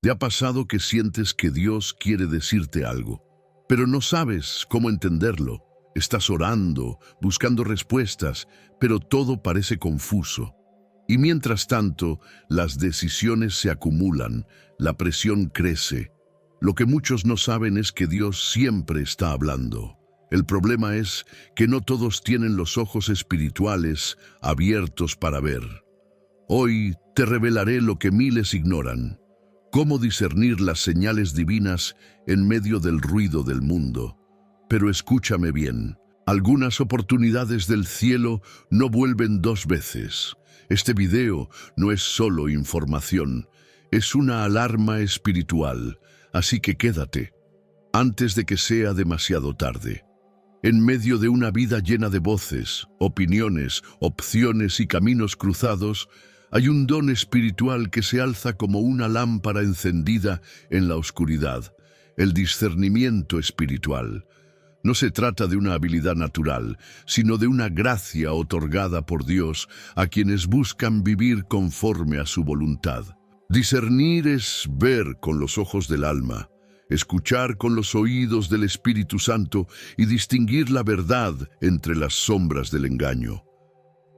¿Te ha pasado que sientes que Dios quiere decirte algo, pero no sabes cómo entenderlo? Estás orando, buscando respuestas, pero todo parece confuso. Y mientras tanto, las decisiones se acumulan, la presión crece. Lo que muchos no saben es que Dios siempre está hablando. El problema es que no todos tienen los ojos espirituales abiertos para ver. Hoy te revelaré lo que miles ignoran: cómo discernir las señales divinas en medio del ruido del mundo. Pero escúchame bien, algunas oportunidades del cielo no vuelven dos veces. Este video no es solo información, es una alarma espiritual, así que quédate, antes de que sea demasiado tarde. En medio de una vida llena de voces, opiniones, opciones y caminos cruzados, hay un don espiritual que se alza como una lámpara encendida en la oscuridad: el discernimiento espiritual. No se trata de una habilidad natural, sino de una gracia otorgada por Dios a quienes buscan vivir conforme a su voluntad. Discernir es ver con los ojos del alma, escuchar con los oídos del Espíritu Santo y distinguir la verdad entre las sombras del engaño.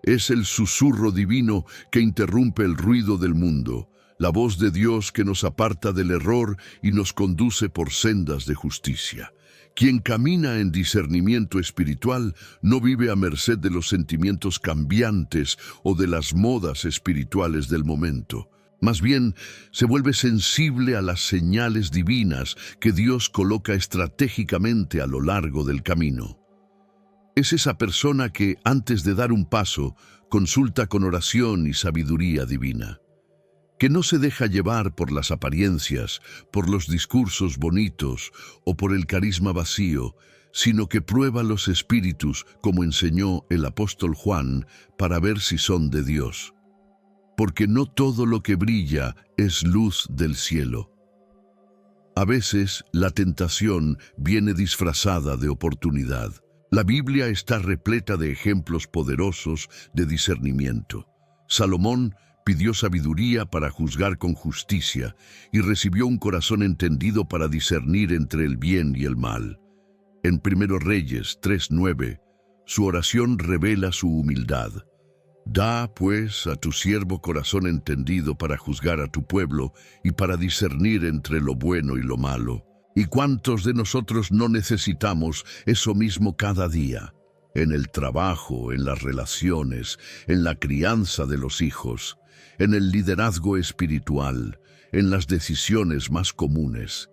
Es el susurro divino que interrumpe el ruido del mundo, la voz de Dios que nos aparta del error y nos conduce por sendas de justicia. Quien camina en discernimiento espiritual no vive a merced de los sentimientos cambiantes o de las modas espirituales del momento. Más bien, se vuelve sensible a las señales divinas que Dios coloca estratégicamente a lo largo del camino. Es esa persona que, antes de dar un paso, consulta con oración y sabiduría divina, que no se deja llevar por las apariencias, por los discursos bonitos o por el carisma vacío, sino que prueba los espíritus, como enseñó el apóstol Juan, para ver si son de Dios. Porque no todo lo que brilla es luz del cielo. A veces la tentación viene disfrazada de oportunidad. La Biblia está repleta de ejemplos poderosos de discernimiento. Salomón pidió sabiduría para juzgar con justicia y recibió un corazón entendido para discernir entre el bien y el mal. En 1 Reyes 3:9, su oración revela su humildad. Da, pues, a tu siervo corazón entendido para juzgar a tu pueblo y para discernir entre lo bueno y lo malo. ¿Y cuántos de nosotros no necesitamos eso mismo cada día? En el trabajo, en las relaciones, en la crianza de los hijos, en el liderazgo espiritual, en las decisiones más comunes.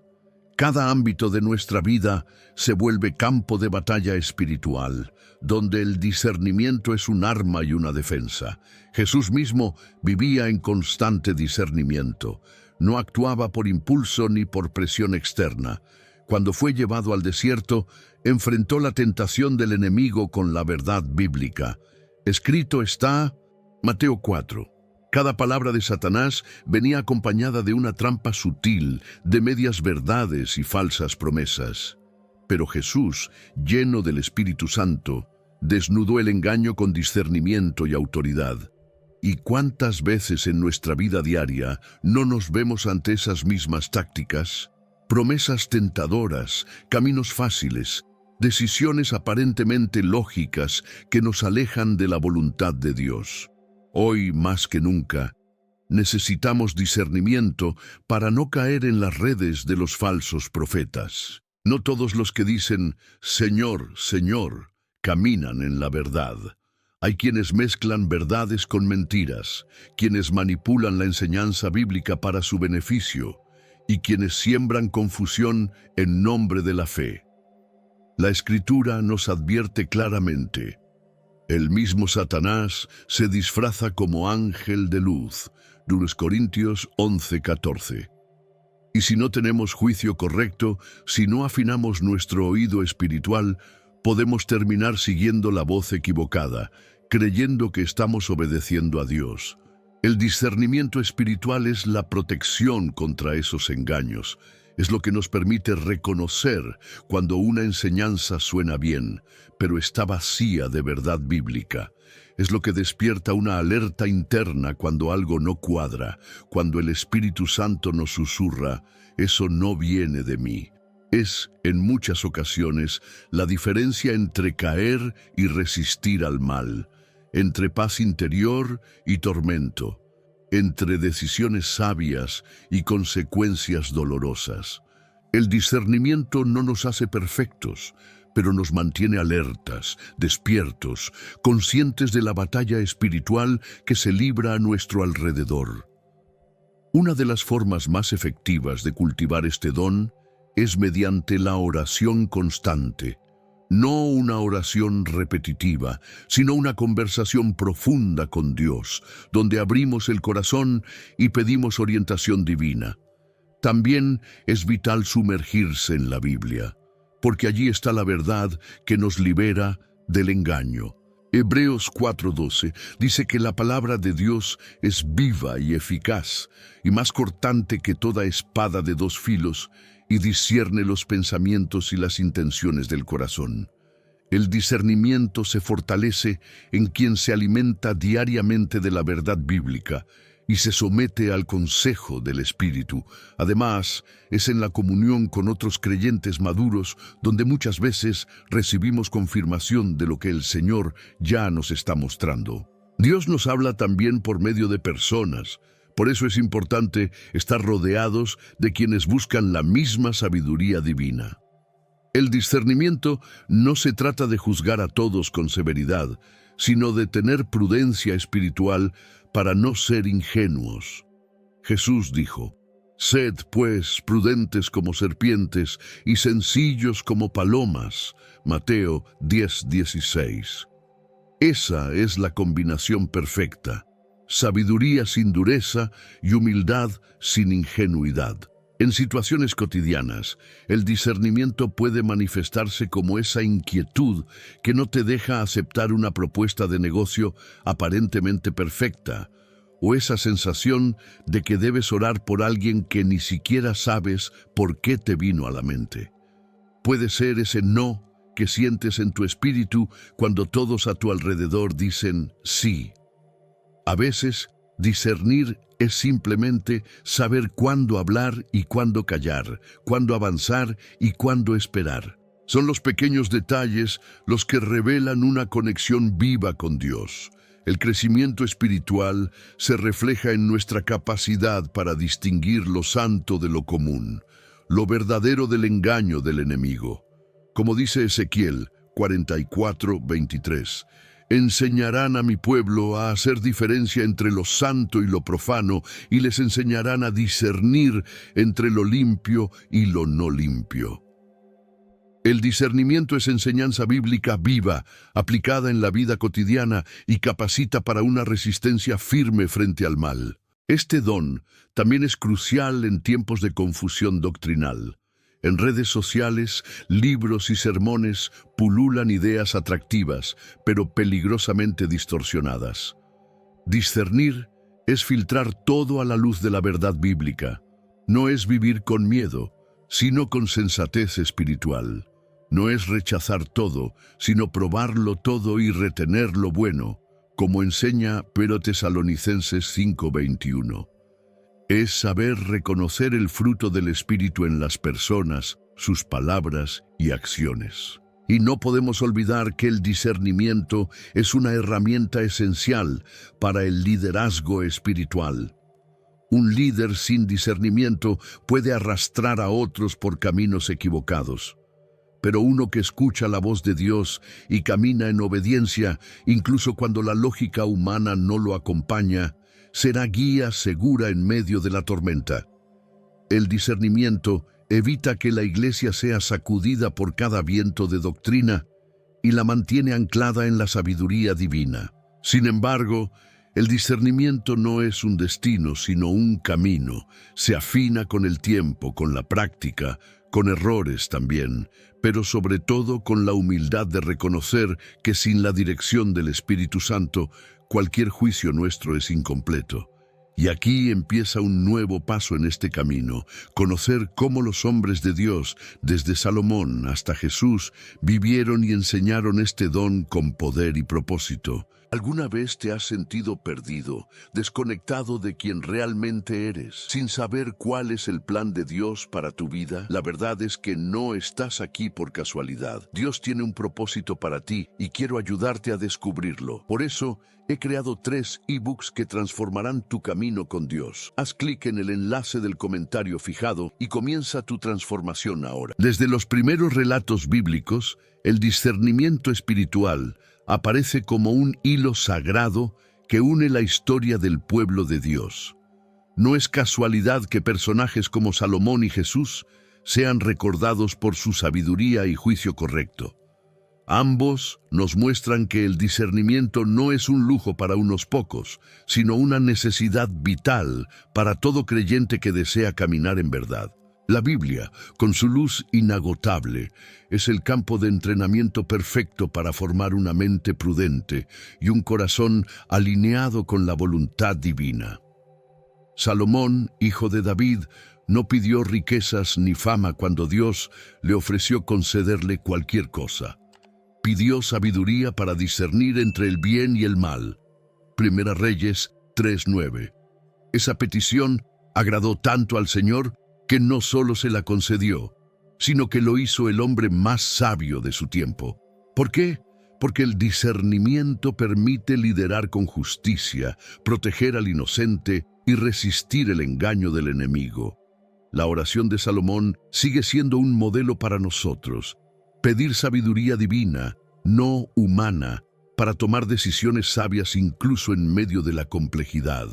Cada ámbito de nuestra vida se vuelve campo de batalla espiritual, donde el discernimiento es un arma y una defensa. Jesús mismo vivía en constante discernimiento. No actuaba por impulso ni por presión externa. Cuando fue llevado al desierto, enfrentó la tentación del enemigo con la verdad bíblica. Escrito está, Mateo 4. Cada palabra de Satanás venía acompañada de una trampa sutil, de medias verdades y falsas promesas. Pero Jesús, lleno del Espíritu Santo, desnudó el engaño con discernimiento y autoridad. ¿Y cuántas veces en nuestra vida diaria no nos vemos ante esas mismas tácticas? Promesas tentadoras, caminos fáciles, decisiones aparentemente lógicas que nos alejan de la voluntad de Dios. Hoy, más que nunca, necesitamos discernimiento para no caer en las redes de los falsos profetas. No todos los que dicen «Señor, Señor», caminan en la verdad. Hay quienes mezclan verdades con mentiras, quienes manipulan la enseñanza bíblica para su beneficio y quienes siembran confusión en nombre de la fe. La Escritura nos advierte claramente: el mismo Satanás se disfraza como ángel de luz. 2 Corintios 11:14. Y si no tenemos juicio correcto, si no afinamos nuestro oído espiritual, podemos terminar siguiendo la voz equivocada, creyendo que estamos obedeciendo a Dios. El discernimiento espiritual es la protección contra esos engaños. Es lo que nos permite reconocer cuando una enseñanza suena bien, pero está vacía de verdad bíblica. es lo que despierta una alerta interna cuando algo no cuadra, cuando el Espíritu Santo nos susurra, eso no viene de mí. Es, en muchas ocasiones, la diferencia entre caer y resistir al mal, entre paz interior y tormento, entre decisiones sabias y consecuencias dolorosas. El discernimiento no nos hace perfectos, pero nos mantiene alertas, despiertos, conscientes de la batalla espiritual que se libra a nuestro alrededor. Una de las formas más efectivas de cultivar este don es mediante la oración constante. No una oración repetitiva, sino una conversación profunda con Dios, donde abrimos el corazón y pedimos orientación divina. También es vital sumergirse en la Biblia, porque allí está la verdad que nos libera del engaño. Hebreos 4:12 dice que la palabra de Dios es viva y eficaz, y más cortante que toda espada de dos filos, y discierne los pensamientos y las intenciones del corazón. El discernimiento se fortalece en quien se alimenta diariamente de la verdad bíblica y se somete al consejo del Espíritu. Además, es en la comunión con otros creyentes maduros donde muchas veces recibimos confirmación de lo que el Señor ya nos está mostrando. Dios nos habla también por medio de personas. Por eso es importante estar rodeados de quienes buscan la misma sabiduría divina. El discernimiento no se trata de juzgar a todos con severidad, sino de tener prudencia espiritual para no ser ingenuos. Jesús dijo, «Sed, pues, prudentes como serpientes y sencillos como palomas». Mateo 10:16. Esa es la combinación perfecta. Sabiduría sin dureza y humildad sin ingenuidad. En situaciones cotidianas, el discernimiento puede manifestarse como esa inquietud que no te deja aceptar una propuesta de negocio aparentemente perfecta, o esa sensación de que debes orar por alguien que ni siquiera sabes por qué te vino a la mente. Puede ser ese no que sientes en tu espíritu cuando todos a tu alrededor dicen sí. A veces, discernir es simplemente saber cuándo hablar y cuándo callar, cuándo avanzar y cuándo esperar. Son los pequeños detalles los que revelan una conexión viva con Dios. El crecimiento espiritual se refleja en nuestra capacidad para distinguir lo santo de lo común, lo verdadero del engaño del enemigo. Como dice Ezequiel 44:23, enseñarán a mi pueblo a hacer diferencia entre lo santo y lo profano, y les enseñarán a discernir entre lo limpio y lo no limpio. El discernimiento es enseñanza bíblica viva, aplicada en la vida cotidiana y capacita para una resistencia firme frente al mal. Este don también es crucial en tiempos de confusión doctrinal. En redes sociales, libros y sermones pululan ideas atractivas, pero peligrosamente distorsionadas. Discernir es filtrar todo a la luz de la verdad bíblica. No es vivir con miedo, sino con sensatez espiritual. No es rechazar todo, sino probarlo todo y retener lo bueno, como enseña 1 Tesalonicenses 5:21. Es saber reconocer el fruto del Espíritu en las personas, sus palabras y acciones. Y no podemos olvidar que el discernimiento es una herramienta esencial para el liderazgo espiritual. Un líder sin discernimiento puede arrastrar a otros por caminos equivocados. Pero uno que escucha la voz de Dios y camina en obediencia, incluso cuando la lógica humana no lo acompaña, será guía segura en medio de la tormenta. El discernimiento evita que la iglesia sea sacudida por cada viento de doctrina y la mantiene anclada en la sabiduría divina. Sin embargo, el discernimiento no es un destino, sino un camino. Se afina con el tiempo, con la práctica, con errores también, pero sobre todo con la humildad de reconocer que sin la dirección del Espíritu Santo, cualquier juicio nuestro es incompleto. Y aquí empieza un nuevo paso en este camino, conocer cómo los hombres de Dios, desde Salomón hasta Jesús, vivieron y enseñaron este don con poder y propósito. ¿Alguna vez te has sentido perdido, desconectado de quien realmente eres, sin saber cuál es el plan de Dios para tu vida? La verdad es que no estás aquí por casualidad. Dios tiene un propósito para ti y quiero ayudarte a descubrirlo. Por eso, he creado 3 ebooks que transformarán tu camino con Dios. Haz clic en el enlace del comentario fijado y comienza tu transformación ahora. Desde los primeros relatos bíblicos, el discernimiento espiritual aparece como un hilo sagrado que une la historia del pueblo de Dios. No es casualidad que personajes como Salomón y Jesús sean recordados por su sabiduría y juicio correcto. Ambos nos muestran que el discernimiento no es un lujo para unos pocos, sino una necesidad vital para todo creyente que desea caminar en verdad. La Biblia, con su luz inagotable, es el campo de entrenamiento perfecto para formar una mente prudente y un corazón alineado con la voluntad divina. Salomón, hijo de David, no pidió riquezas ni fama cuando Dios le ofreció concederle cualquier cosa. Pidió sabiduría para discernir entre el bien y el mal. Primera Reyes 3:9. Esa petición agradó tanto al Señor que no solo se la concedió, sino que lo hizo el hombre más sabio de su tiempo. ¿Por qué? Porque el discernimiento permite liderar con justicia, proteger al inocente y resistir el engaño del enemigo. La oración de Salomón sigue siendo un modelo para nosotros. Pedir sabiduría divina, no humana, para tomar decisiones sabias incluso en medio de la complejidad.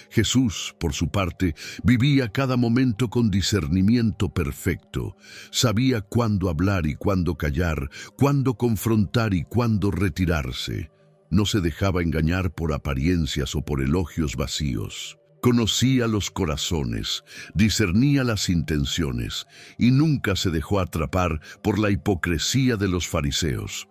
Jesús, por su parte, vivía cada momento con discernimiento perfecto. Sabía cuándo hablar y cuándo callar, cuándo confrontar y cuándo retirarse. No se dejaba engañar por apariencias o por elogios vacíos. Conocía los corazones, discernía las intenciones y nunca se dejó atrapar por la hipocresía de los fariseos.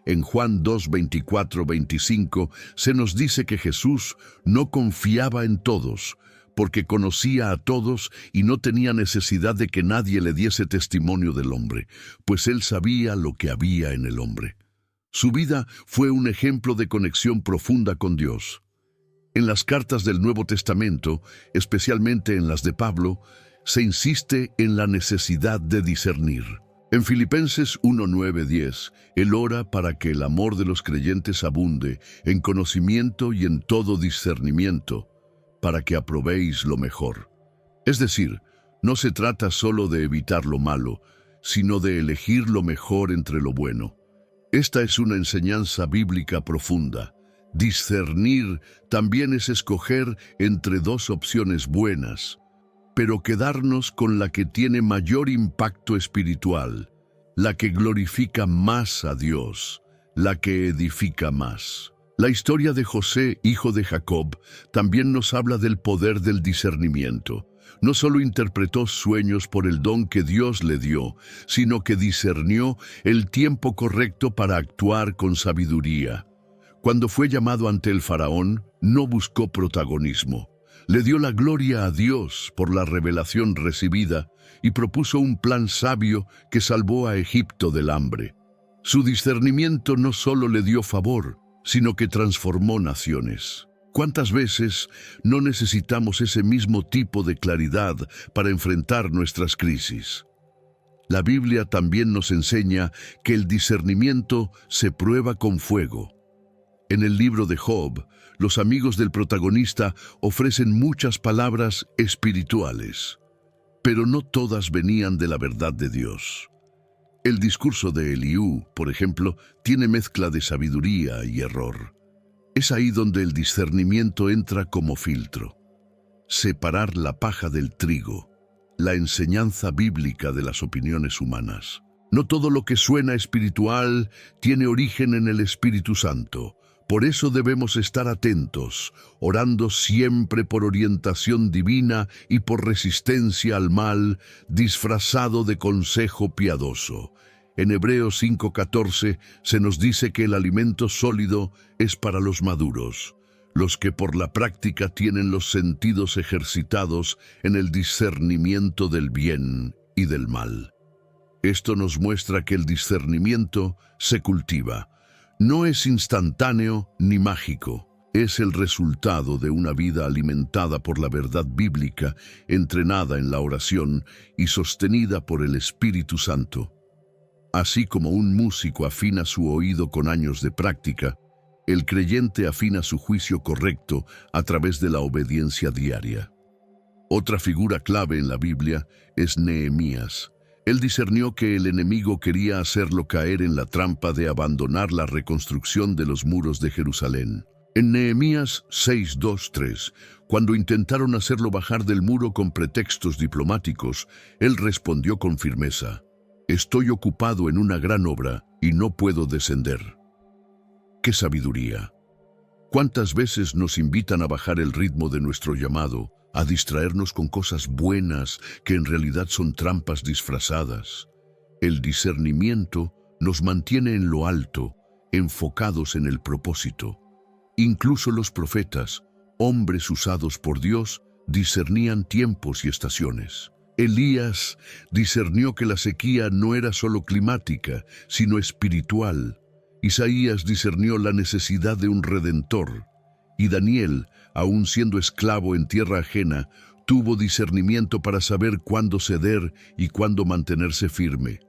En Juan 2:24-25 se nos dice que Jesús no confiaba en todos, porque conocía a todos y no tenía necesidad de que nadie le diese testimonio del hombre, pues él sabía lo que había en el hombre. Su vida fue un ejemplo de conexión profunda con Dios. En las cartas del Nuevo Testamento, especialmente en las de Pablo, se insiste en la necesidad de discernir. En Filipenses 1:9-10, él ora para que el amor de los creyentes abunde en conocimiento y en todo discernimiento, para que aprobéis lo mejor. Es decir, no se trata solo de evitar lo malo, sino de elegir lo mejor entre lo bueno. Esta es una enseñanza bíblica profunda. Discernir también es escoger entre 2 opciones buenas, pero quedarnos con la que tiene mayor impacto espiritual, la que glorifica más a Dios, la que edifica más. La historia de José, hijo de Jacob, también nos habla del poder del discernimiento. No solo interpretó sueños por el don que Dios le dio, sino que discernió el tiempo correcto para actuar con sabiduría. Cuando fue llamado ante el faraón, no buscó protagonismo. Le dio la gloria a Dios por la revelación recibida y propuso un plan sabio que salvó a Egipto del hambre. Su discernimiento no solo le dio favor, sino que transformó naciones. ¿Cuántas veces no necesitamos ese mismo tipo de claridad para enfrentar nuestras crisis? La Biblia también nos enseña que el discernimiento se prueba con fuego. En el libro de Job, los amigos del protagonista ofrecen muchas palabras espirituales, pero no todas venían de la verdad de Dios. El discurso de Eliú, por ejemplo, tiene mezcla de sabiduría y error. Es ahí donde el discernimiento entra como filtro. Separar la paja del trigo, la enseñanza bíblica de las opiniones humanas. No todo lo que suena espiritual tiene origen en el Espíritu Santo. Por eso debemos estar atentos, orando siempre por orientación divina y por resistencia al mal, disfrazado de consejo piadoso. En Hebreos 5:14 se nos dice que el alimento sólido es para los maduros, los que por la práctica tienen los sentidos ejercitados en el discernimiento del bien y del mal. Esto nos muestra que el discernimiento se cultiva. No es instantáneo ni mágico. Es el resultado de una vida alimentada por la verdad bíblica, entrenada en la oración y sostenida por el Espíritu Santo. Así como un músico afina su oído con años de práctica, el creyente afina su juicio correcto a través de la obediencia diaria. Otra figura clave en la Biblia es Nehemías. Él discernió que el enemigo quería hacerlo caer en la trampa de abandonar la reconstrucción de los muros de Jerusalén. En Nehemías 6:2-3, cuando intentaron hacerlo bajar del muro con pretextos diplomáticos, él respondió con firmeza: «Estoy ocupado en una gran obra y no puedo descender». ¡Qué sabiduría! ¿Cuántas veces nos invitan a bajar el ritmo de nuestro llamado, a distraernos con cosas buenas que en realidad son trampas disfrazadas? El discernimiento nos mantiene en lo alto, enfocados en el propósito. Incluso los profetas, hombres usados por Dios, discernían tiempos y estaciones. Elías discernió que la sequía no era solo climática, sino espiritual. Isaías discernió la necesidad de un redentor. Y Daniel, aun siendo esclavo en tierra ajena, tuvo discernimiento para saber cuándo ceder y cuándo mantenerse firme.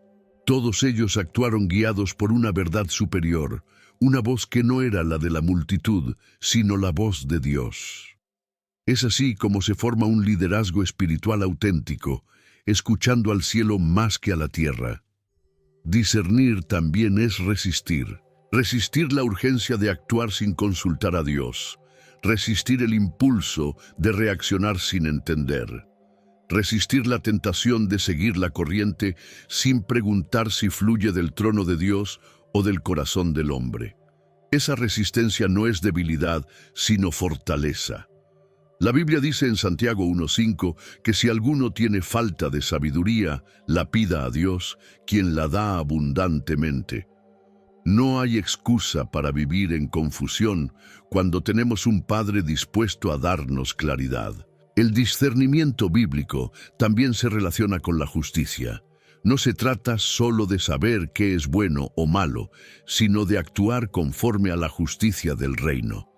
Todos ellos actuaron guiados por una verdad superior, una voz que no era la de la multitud, sino la voz de Dios. Es así como se forma un liderazgo espiritual auténtico, escuchando al cielo más que a la tierra. Discernir también es resistir. Resistir la urgencia de actuar sin consultar a Dios. Resistir el impulso de reaccionar sin entender. Resistir la tentación de seguir la corriente sin preguntar si fluye del trono de Dios o del corazón del hombre. Esa resistencia no es debilidad, sino fortaleza. La Biblia dice en Santiago 1:5 que si alguno tiene falta de sabiduría, la pida a Dios, quien la da abundantemente. No hay excusa para vivir en confusión cuando tenemos un Padre dispuesto a darnos claridad. El discernimiento bíblico también se relaciona con la justicia. No se trata solo de saber qué es bueno o malo, sino de actuar conforme a la justicia del reino.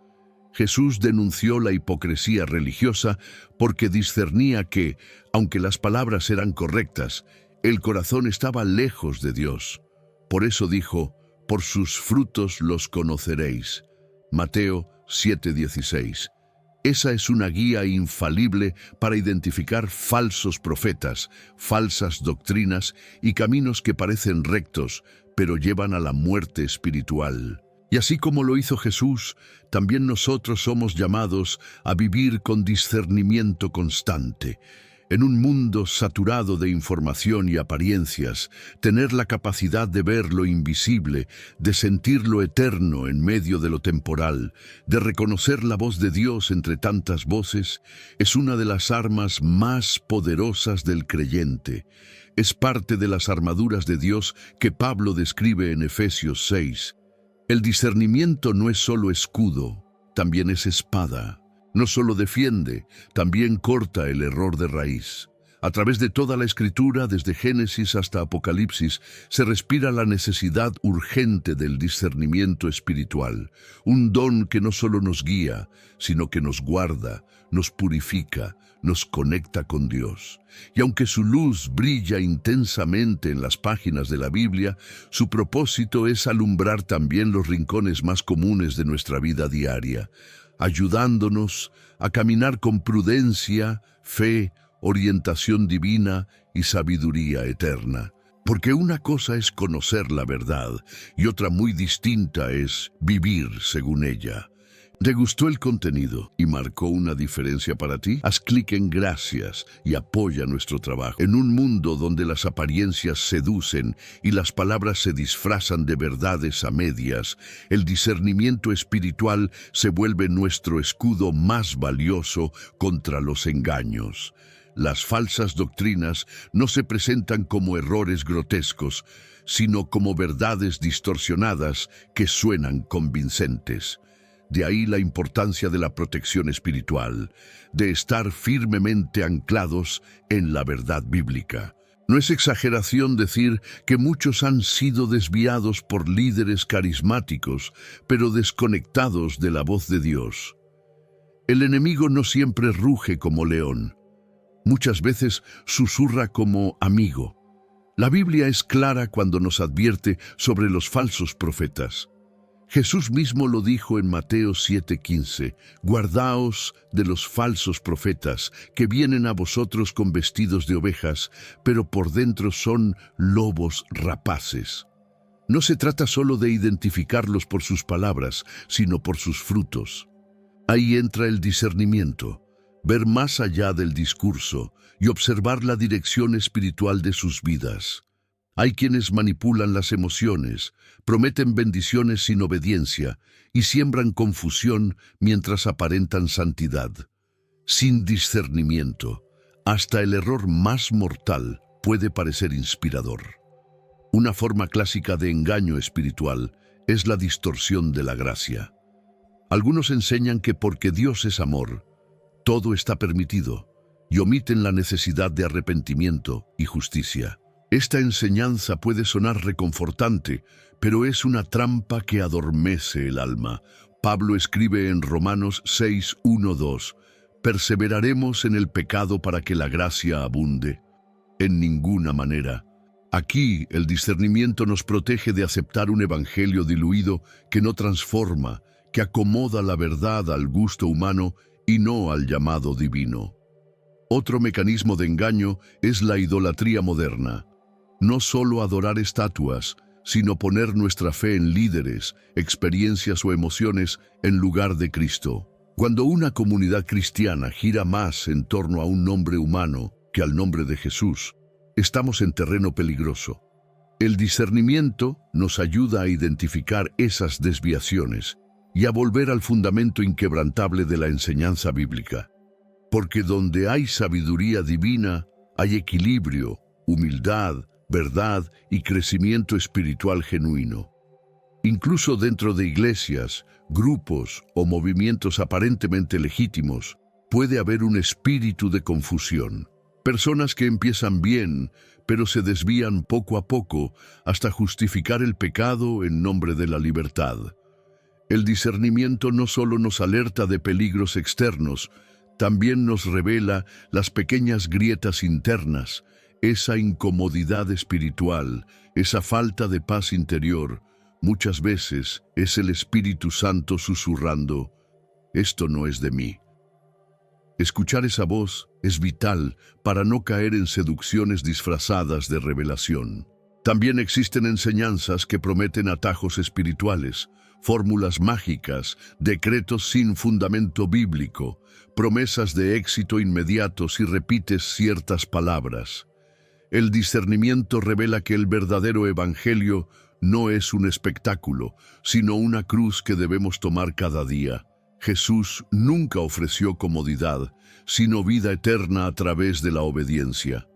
Jesús denunció la hipocresía religiosa porque discernía que, aunque las palabras eran correctas, el corazón estaba lejos de Dios. Por eso dijo: «Por sus frutos los conoceréis». Mateo 7:16. Esa es una guía infalible para identificar falsos profetas, falsas doctrinas y caminos que parecen rectos, pero llevan a la muerte espiritual. Y así como lo hizo Jesús, también nosotros somos llamados a vivir con discernimiento constante. En un mundo saturado de información y apariencias, tener la capacidad de ver lo invisible, de sentir lo eterno en medio de lo temporal, de reconocer la voz de Dios entre tantas voces, es una de las armas más poderosas del creyente. Es parte de las armaduras de Dios que Pablo describe en Efesios 6. El discernimiento no es solo escudo, también es espada. No solo defiende, también corta el error de raíz. A través de toda la Escritura, desde Génesis hasta Apocalipsis, se respira la necesidad urgente del discernimiento espiritual, un don que no solo nos guía, sino que nos guarda, nos purifica, nos conecta con Dios. Y aunque su luz brilla intensamente en las páginas de la Biblia, su propósito es alumbrar también los rincones más comunes de nuestra vida diaria, ayudándonos a caminar con prudencia, fe, orientación divina y sabiduría eterna. Porque una cosa es conocer la verdad y otra muy distinta es vivir según ella. ¿Te gustó el contenido y marcó una diferencia para ti? Haz clic en gracias y apoya nuestro trabajo. En un mundo donde las apariencias seducen y las palabras se disfrazan de verdades a medias, el discernimiento espiritual se vuelve nuestro escudo más valioso contra los engaños. Las falsas doctrinas no se presentan como errores grotescos, sino como verdades distorsionadas que suenan convincentes. De ahí la importancia de la protección espiritual, de estar firmemente anclados en la verdad bíblica. No es exageración decir que muchos han sido desviados por líderes carismáticos, pero desconectados de la voz de Dios. El enemigo no siempre ruge como león. Muchas veces susurra como amigo. La Biblia es clara cuando nos advierte sobre los falsos profetas. Jesús mismo lo dijo en Mateo 7:15, «Guardaos de los falsos profetas, que vienen a vosotros con vestidos de ovejas, pero por dentro son lobos rapaces». No se trata solo de identificarlos por sus palabras, sino por sus frutos. Ahí entra el discernimiento, ver más allá del discurso y observar la dirección espiritual de sus vidas. Hay quienes manipulan las emociones, prometen bendiciones sin obediencia y siembran confusión mientras aparentan santidad. Sin discernimiento, hasta el error más mortal puede parecer inspirador. Una forma clásica de engaño espiritual es la distorsión de la gracia. Algunos enseñan que porque Dios es amor, todo está permitido, y omiten la necesidad de arrepentimiento y justicia. Esta enseñanza puede sonar reconfortante, pero es una trampa que adormece el alma. Pablo escribe en Romanos 6:1-2, «Perseveraremos en el pecado para que la gracia abunde». En ninguna manera. Aquí el discernimiento nos protege de aceptar un evangelio diluido que no transforma, que acomoda la verdad al gusto humano y no al llamado divino. Otro mecanismo de engaño es la idolatría moderna. No solo adorar estatuas, sino poner nuestra fe en líderes, experiencias o emociones en lugar de Cristo. Cuando una comunidad cristiana gira más en torno a un nombre humano que al nombre de Jesús, estamos en terreno peligroso. El discernimiento nos ayuda a identificar esas desviaciones y a volver al fundamento inquebrantable de la enseñanza bíblica. Porque donde hay sabiduría divina, hay equilibrio, humildad, verdad y crecimiento espiritual genuino. Incluso dentro de iglesias, grupos o movimientos aparentemente legítimos, puede haber un espíritu de confusión. Personas que empiezan bien, pero se desvían poco a poco hasta justificar el pecado en nombre de la libertad. El discernimiento no solo nos alerta de peligros externos, también nos revela las pequeñas grietas internas, esa incomodidad espiritual, esa falta de paz interior. Muchas veces es el Espíritu Santo susurrando, «Esto no es de mí». Escuchar esa voz es vital para no caer en seducciones disfrazadas de revelación. También existen enseñanzas que prometen atajos espirituales, fórmulas mágicas, decretos sin fundamento bíblico, promesas de éxito inmediato si repites ciertas palabras. El discernimiento revela que el verdadero evangelio no es un espectáculo, sino una cruz que debemos tomar cada día. Jesús nunca ofreció comodidad, sino vida eterna a través de la obediencia.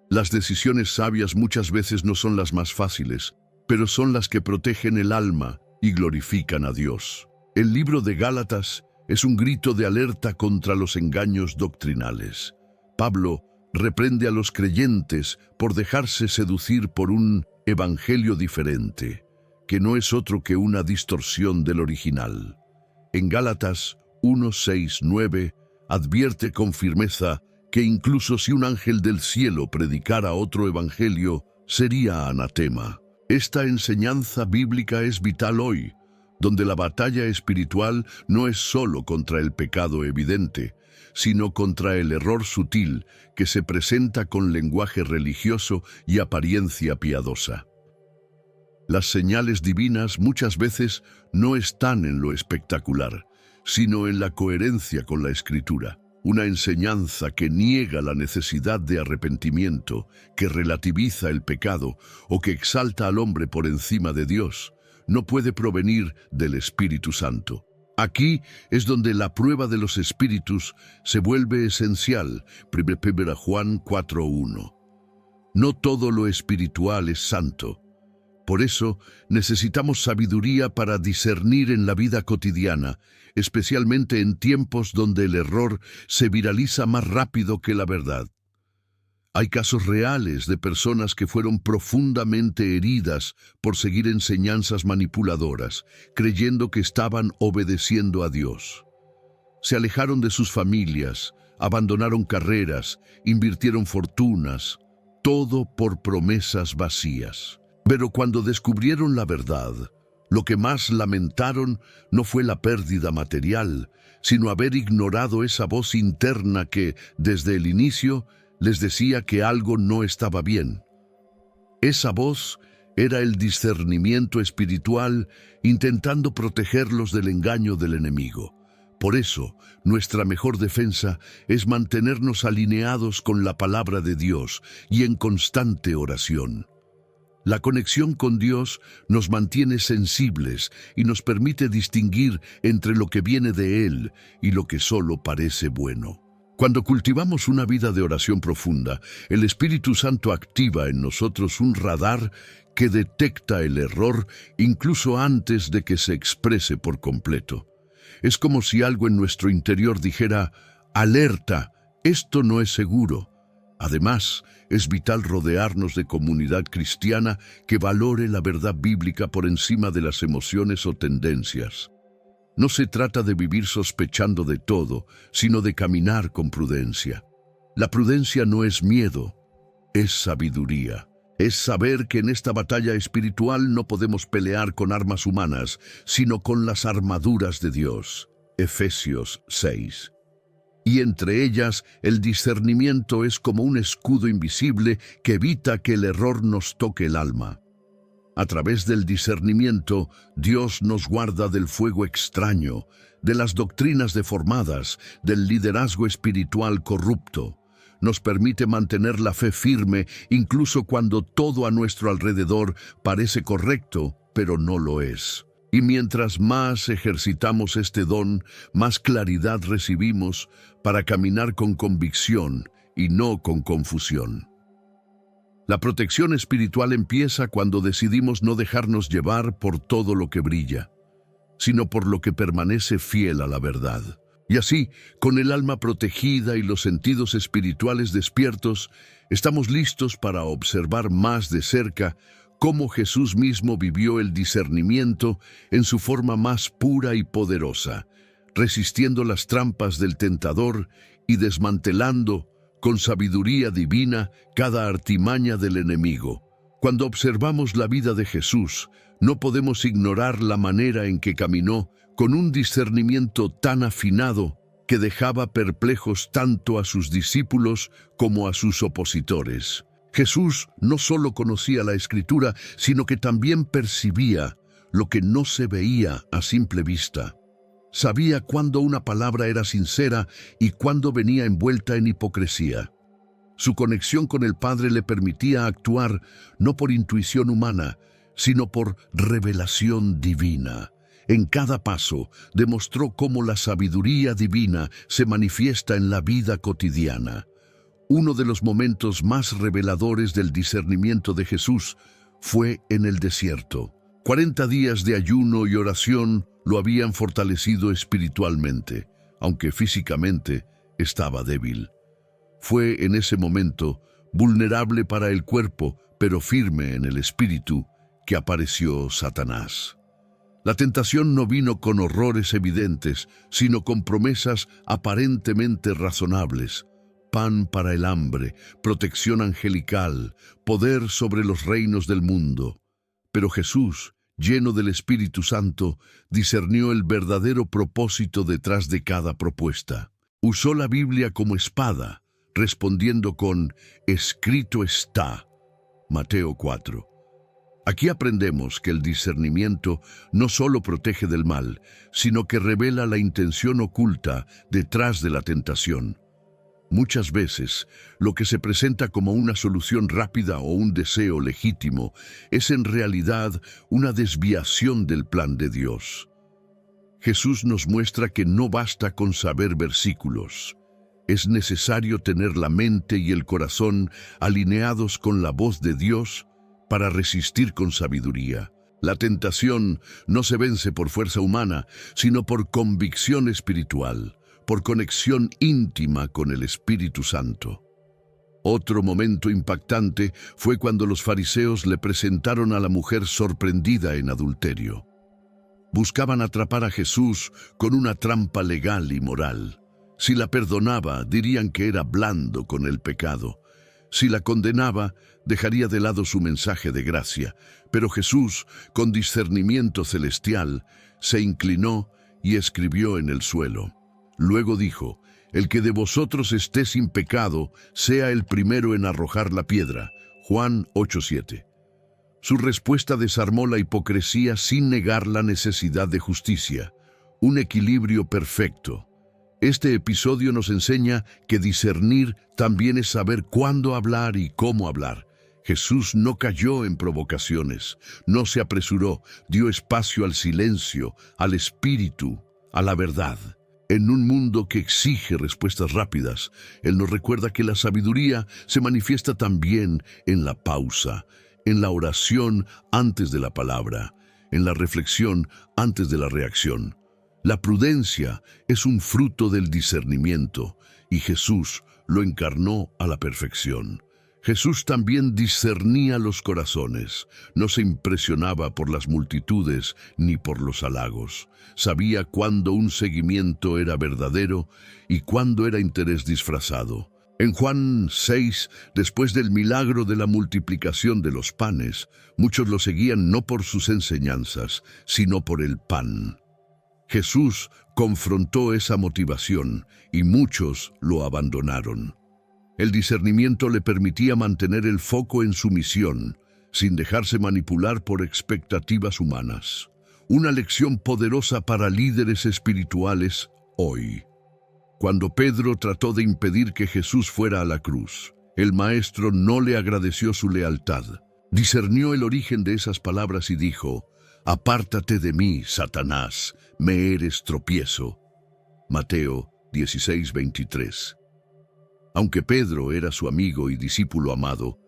Las decisiones sabias muchas veces no son las más fáciles, pero son las que protegen el alma y glorifican a Dios. El libro de Gálatas es un grito de alerta contra los engaños doctrinales. Pablo reprende a los creyentes por dejarse seducir por un evangelio diferente, que no es otro que una distorsión del original. En Gálatas 1:6-9 advierte con firmeza que incluso si un ángel del cielo predicara otro evangelio, sería anatema. Esta enseñanza bíblica es vital hoy, donde la batalla espiritual no es solo contra el pecado evidente, sino contra el error sutil que se presenta con lenguaje religioso y apariencia piadosa. Las señales divinas muchas veces no están en lo espectacular, sino en la coherencia con la Escritura. Una enseñanza que niega la necesidad de arrepentimiento, que relativiza el pecado o que exalta al hombre por encima de Dios, no puede provenir del Espíritu Santo. Aquí es donde la prueba de los espíritus se vuelve esencial. 1 Juan 4:1. No todo lo espiritual es santo. Por eso necesitamos sabiduría para discernir en la vida cotidiana, especialmente en tiempos donde el error se viraliza más rápido que la verdad. Hay casos reales de personas que fueron profundamente heridas por seguir enseñanzas manipuladoras, creyendo que estaban obedeciendo a Dios. Se alejaron de sus familias, abandonaron carreras, invirtieron fortunas, todo por promesas vacías. Pero cuando descubrieron la verdad, lo que más lamentaron no fue la pérdida material, sino haber ignorado esa voz interna que, desde el inicio, les decía que algo no estaba bien. Esa voz era el discernimiento espiritual intentando protegerlos del engaño del enemigo. Por eso, nuestra mejor defensa es mantenernos alineados con la palabra de Dios y en constante oración. La conexión con Dios nos mantiene sensibles y nos permite distinguir entre lo que viene de Él y lo que solo parece bueno. Cuando cultivamos una vida de oración profunda, el Espíritu Santo activa en nosotros un radar que detecta el error incluso antes de que se exprese por completo. Es como si algo en nuestro interior dijera: «Alerta, esto no es seguro». Además, es vital rodearnos de comunidad cristiana que valore la verdad bíblica por encima de las emociones o tendencias. No se trata de vivir sospechando de todo, sino de caminar con prudencia. La prudencia no es miedo, es sabiduría. Es saber que en esta batalla espiritual no podemos pelear con armas humanas, sino con las armaduras de Dios. Efesios 6. Y entre ellas, el discernimiento es como un escudo invisible que evita que el error nos toque el alma. A través del discernimiento, Dios nos guarda del fuego extraño, de las doctrinas deformadas, del liderazgo espiritual corrupto. Nos permite mantener la fe firme incluso cuando todo a nuestro alrededor parece correcto, pero no lo es. Y mientras más ejercitamos este don, más claridad recibimos para caminar con convicción y no con confusión. La protección espiritual empieza cuando decidimos no dejarnos llevar por todo lo que brilla, sino por lo que permanece fiel a la verdad. Y así, con el alma protegida y los sentidos espirituales despiertos, estamos listos para observar más de cerca cómo Jesús mismo vivió el discernimiento en su forma más pura y poderosa, resistiendo las trampas del tentador y desmantelando, con sabiduría divina, cada artimaña del enemigo. Cuando observamos la vida de Jesús, no podemos ignorar la manera en que caminó con un discernimiento tan afinado que dejaba perplejos tanto a sus discípulos como a sus opositores. Jesús no solo conocía la Escritura, sino que también percibía lo que no se veía a simple vista. Sabía cuándo una palabra era sincera y cuándo venía envuelta en hipocresía. Su conexión con el Padre le permitía actuar no por intuición humana, sino por revelación divina. En cada paso demostró cómo la sabiduría divina se manifiesta en la vida cotidiana. Uno de los momentos más reveladores del discernimiento de Jesús fue en el desierto. 40 días de ayuno y oración lo habían fortalecido espiritualmente, aunque físicamente estaba débil. Fue en ese momento, vulnerable para el cuerpo, pero firme en el espíritu, que apareció Satanás. La tentación no vino con horrores evidentes, sino con promesas aparentemente razonables: pan para el hambre, protección angelical, poder sobre los reinos del mundo. Pero Jesús, lleno del Espíritu Santo, discernió el verdadero propósito detrás de cada propuesta. Usó la Biblia como espada, respondiendo con «escrito está». Mateo 4. Aquí aprendemos que el discernimiento no solo protege del mal, sino que revela la intención oculta detrás de la tentación. Muchas veces, lo que se presenta como una solución rápida o un deseo legítimo es en realidad una desviación del plan de Dios. Jesús nos muestra que no basta con saber versículos. Es necesario tener la mente y el corazón alineados con la voz de Dios para resistir con sabiduría. La tentación no se vence por fuerza humana, sino por convicción espiritual, por conexión íntima con el Espíritu Santo. Otro momento impactante fue cuando los fariseos le presentaron a la mujer sorprendida en adulterio. Buscaban atrapar a Jesús con una trampa legal y moral. Si la perdonaba, dirían que era blando con el pecado. Si la condenaba, dejaría de lado su mensaje de gracia. Pero Jesús, con discernimiento celestial, se inclinó y escribió en el suelo. Luego dijo: «El que de vosotros esté sin pecado, sea el primero en arrojar la piedra». Juan 8:7. Su respuesta desarmó la hipocresía sin negar la necesidad de justicia. Un equilibrio perfecto. Este episodio nos enseña que discernir también es saber cuándo hablar y cómo hablar. Jesús no cayó en provocaciones, no se apresuró, dio espacio al silencio, al espíritu, a la verdad. En un mundo que exige respuestas rápidas, Él nos recuerda que la sabiduría se manifiesta también en la pausa, en la oración antes de la palabra, en la reflexión antes de la reacción. La prudencia es un fruto del discernimiento y Jesús lo encarnó a la perfección. Jesús también discernía los corazones, no se impresionaba por las multitudes ni por los halagos. Sabía cuándo un seguimiento era verdadero y cuándo era interés disfrazado. En Juan 6, después del milagro de la multiplicación de los panes, muchos lo seguían no por sus enseñanzas, sino por el pan. Jesús confrontó esa motivación y muchos lo abandonaron. El discernimiento le permitía mantener el foco en su misión, sin dejarse manipular por expectativas humanas. Una lección poderosa para líderes espirituales hoy. Cuando Pedro trató de impedir que Jesús fuera a la cruz, el maestro no le agradeció su lealtad. Discernió el origen de esas palabras y dijo: «Apártate de mí, Satanás, me eres tropiezo». Mateo 16:23. Aunque Pedro era su amigo y discípulo amado,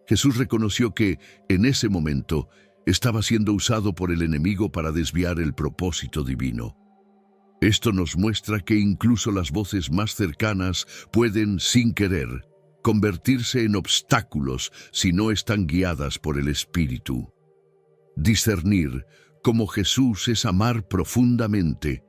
Jesús reconoció que, en ese momento, estaba siendo usado por el enemigo para desviar el propósito divino. Esto nos muestra que incluso las voces más cercanas pueden, sin querer, convertirse en obstáculos si no están guiadas por el Espíritu. Discernir como Jesús es amar profundamente,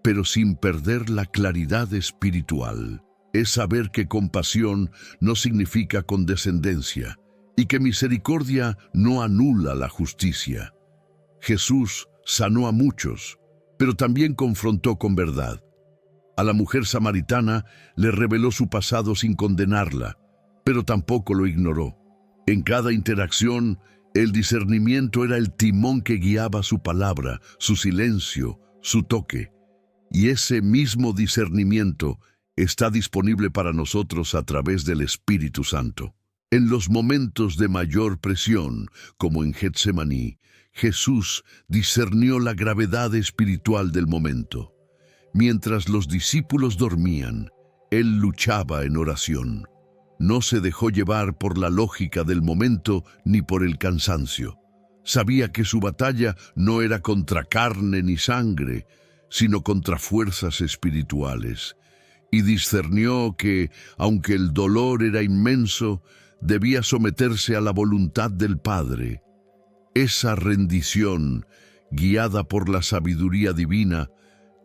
pero sin perder la claridad espiritual. Es saber que compasión no significa condescendencia y que misericordia no anula la justicia. Jesús sanó a muchos, pero también confrontó con verdad. A la mujer samaritana le reveló su pasado sin condenarla, pero tampoco lo ignoró. En cada interacción, el discernimiento era el timón que guiaba su palabra, su silencio, su toque. Y ese mismo discernimiento está disponible para nosotros a través del Espíritu Santo. En los momentos de mayor presión, como en Getsemaní, Jesús discernió la gravedad espiritual del momento. Mientras los discípulos dormían, Él luchaba en oración. No se dejó llevar por la lógica del momento ni por el cansancio. Sabía que su batalla no era contra carne ni sangre, sino contra fuerzas espirituales. Y discernió que, aunque el dolor era inmenso, debía someterse a la voluntad del Padre. Esa rendición, guiada por la sabiduría divina,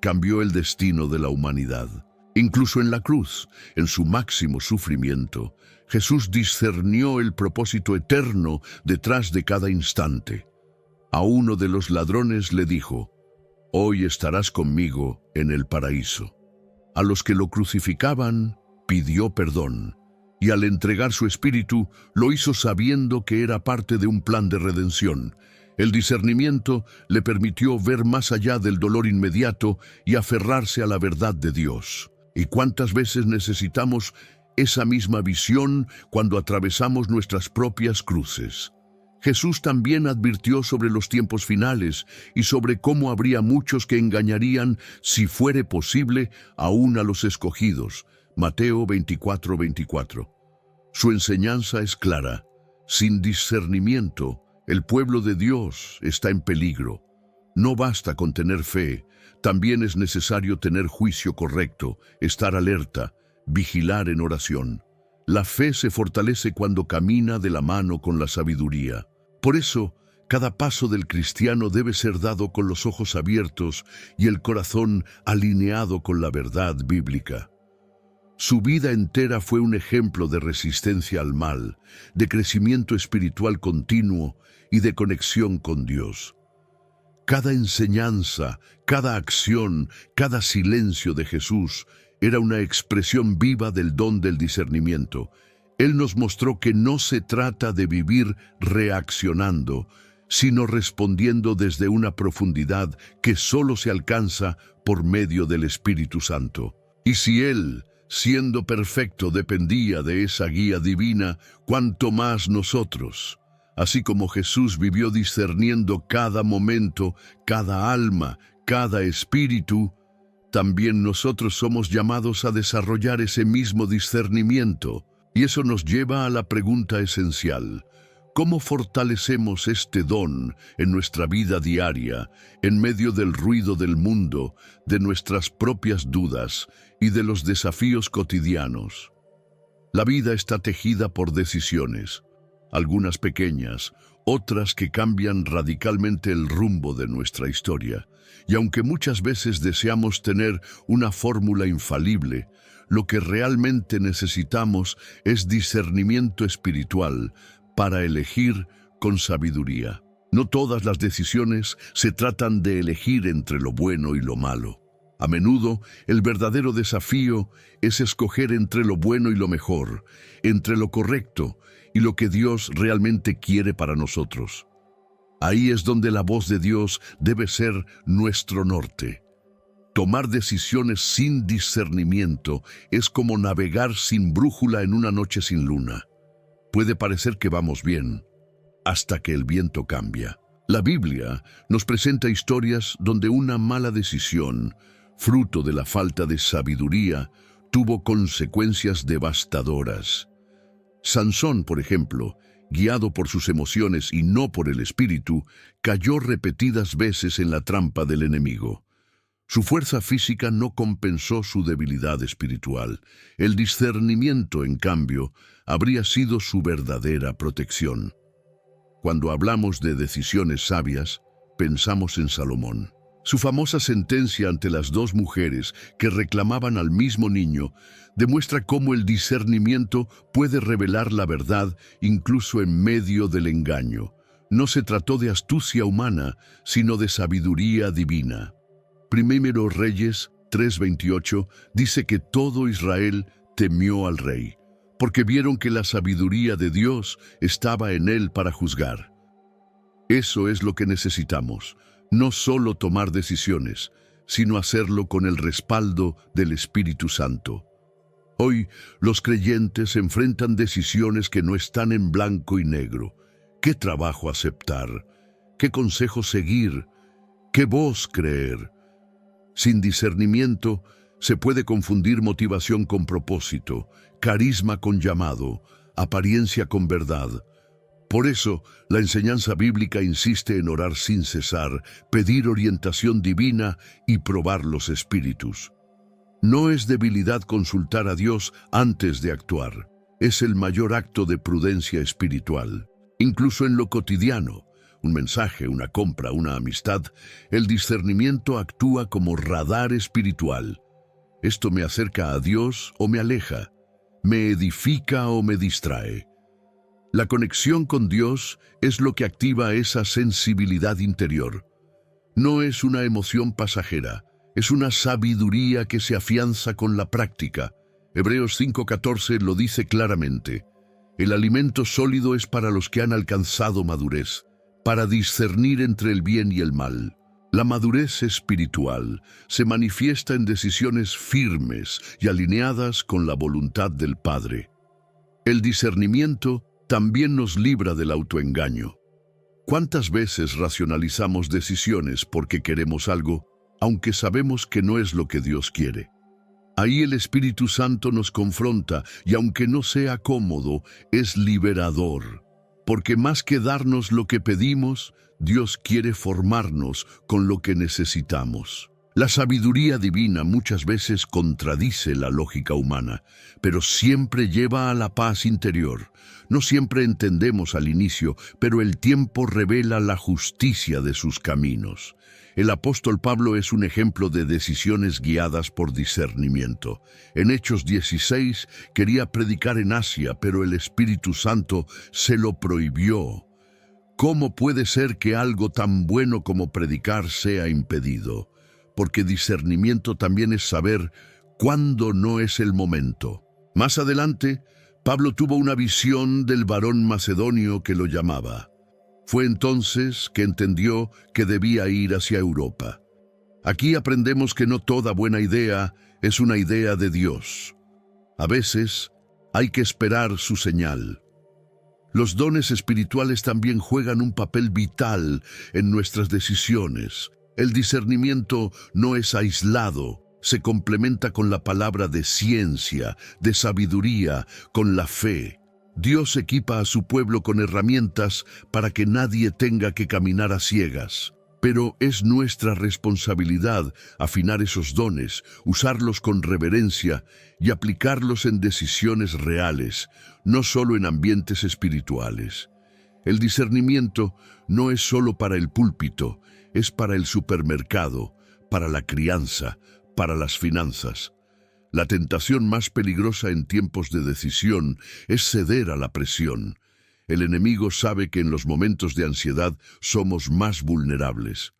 cambió el destino de la humanidad. Incluso en la cruz, en su máximo sufrimiento, Jesús discernió el propósito eterno detrás de cada instante. A uno de los ladrones le dijo: «Hoy estarás conmigo en el paraíso». A los que lo crucificaban, pidió perdón, y al entregar su espíritu, lo hizo sabiendo que era parte de un plan de redención. El discernimiento le permitió ver más allá del dolor inmediato y aferrarse a la verdad de Dios. ¿Y cuántas veces necesitamos esa misma visión cuando atravesamos nuestras propias cruces? Jesús también advirtió sobre los tiempos finales y sobre cómo habría muchos que engañarían, si fuere posible, aún a los escogidos. Mateo 24:24. Su enseñanza es clara. Sin discernimiento, el pueblo de Dios está en peligro. No basta con tener fe, también es necesario tener juicio correcto, estar alerta, vigilar en oración. La fe se fortalece cuando camina de la mano con la sabiduría. Por eso, cada paso del cristiano debe ser dado con los ojos abiertos y el corazón alineado con la verdad bíblica. Su vida entera fue un ejemplo de resistencia al mal, de crecimiento espiritual continuo y de conexión con Dios. Cada enseñanza, cada acción, cada silencio de Jesús era una expresión viva del don del discernimiento. Él nos mostró que no se trata de vivir reaccionando, sino respondiendo desde una profundidad que solo se alcanza por medio del Espíritu Santo. Y si Él, siendo perfecto, dependía de esa guía divina, cuánto más nosotros. Así como Jesús vivió discerniendo cada momento, cada alma, cada espíritu, también nosotros somos llamados a desarrollar ese mismo discernimiento. Y eso nos lleva a la pregunta esencial: ¿cómo fortalecemos este don en nuestra vida diaria, en medio del ruido del mundo, de nuestras propias dudas y de los desafíos cotidianos? La vida está tejida por decisiones, algunas pequeñas, otras que cambian radicalmente el rumbo de nuestra historia. Y aunque muchas veces deseamos tener una fórmula infalible, lo que realmente necesitamos es discernimiento espiritual para elegir con sabiduría. No todas las decisiones se tratan de elegir entre lo bueno y lo malo. A menudo, el verdadero desafío es escoger entre lo bueno y lo mejor, entre lo correcto y lo que Dios realmente quiere para nosotros. Ahí es donde la voz de Dios debe ser nuestro norte. Tomar decisiones sin discernimiento es como navegar sin brújula en una noche sin luna. Puede parecer que vamos bien, hasta que el viento cambia. La Biblia nos presenta historias donde una mala decisión, fruto de la falta de sabiduría, tuvo consecuencias devastadoras. Sansón, por ejemplo, guiado por sus emociones y no por el espíritu, cayó repetidas veces en la trampa del enemigo. Su fuerza física no compensó su debilidad espiritual. El discernimiento, en cambio, habría sido su verdadera protección. Cuando hablamos de decisiones sabias, pensamos en Salomón. Su famosa sentencia ante las dos mujeres que reclamaban al mismo niño demuestra cómo el discernimiento puede revelar la verdad incluso en medio del engaño. No se trató de astucia humana, sino de sabiduría divina. Primero Reyes 3:28 dice que todo Israel temió al rey, porque vieron que la sabiduría de Dios estaba en él para juzgar. Eso es lo que necesitamos. No solo tomar decisiones, sino hacerlo con el respaldo del Espíritu Santo. Hoy, los creyentes enfrentan decisiones que no están en blanco y negro. ¿Qué trabajo aceptar? ¿Qué consejo seguir? ¿Qué voz creer? Sin discernimiento, se puede confundir motivación con propósito, carisma con llamado, apariencia con verdad. Por eso, la enseñanza bíblica insiste en orar sin cesar, pedir orientación divina y probar los espíritus. No es debilidad consultar a Dios antes de actuar. Es el mayor acto de prudencia espiritual. Incluso en lo cotidiano, un mensaje, una compra, una amistad, el discernimiento actúa como radar espiritual. ¿Esto me acerca a Dios o me aleja? ¿Me edifica o me distrae? La conexión con Dios es lo que activa esa sensibilidad interior. No es una emoción pasajera, es una sabiduría que se afianza con la práctica. Hebreos 5:14 lo dice claramente. El alimento sólido es para los que han alcanzado madurez, para discernir entre el bien y el mal. La madurez espiritual se manifiesta en decisiones firmes y alineadas con la voluntad del Padre. El discernimiento también nos libra del autoengaño. ¿Cuántas veces racionalizamos decisiones porque queremos algo, aunque sabemos que no es lo que Dios quiere? Ahí el Espíritu Santo nos confronta y aunque no sea cómodo, es liberador. Porque más que darnos lo que pedimos, Dios quiere formarnos con lo que necesitamos. La sabiduría divina muchas veces contradice la lógica humana, pero siempre lleva a la paz interior. No siempre entendemos al inicio, pero el tiempo revela la justicia de sus caminos. El apóstol Pablo es un ejemplo de decisiones guiadas por discernimiento. En Hechos 16 quería predicar en Asia, pero el Espíritu Santo se lo prohibió. ¿Cómo puede ser que algo tan bueno como predicar sea impedido? Porque discernimiento también es saber cuándo no es el momento. Más adelante, Pablo tuvo una visión del varón macedonio que lo llamaba. Fue entonces que entendió que debía ir hacia Europa. Aquí aprendemos que no toda buena idea es una idea de Dios. A veces hay que esperar su señal. Los dones espirituales también juegan un papel vital en nuestras decisiones. El discernimiento no es aislado, se complementa con la palabra de ciencia, de sabiduría, con la fe. Dios equipa a su pueblo con herramientas para que nadie tenga que caminar a ciegas. Pero es nuestra responsabilidad afinar esos dones, usarlos con reverencia y aplicarlos en decisiones reales, no solo en ambientes espirituales. El discernimiento no es solo para el púlpito, es para el supermercado, para la crianza, para las finanzas. La tentación más peligrosa en tiempos de decisión es ceder a la presión. El enemigo sabe que en los momentos de ansiedad somos más vulnerables.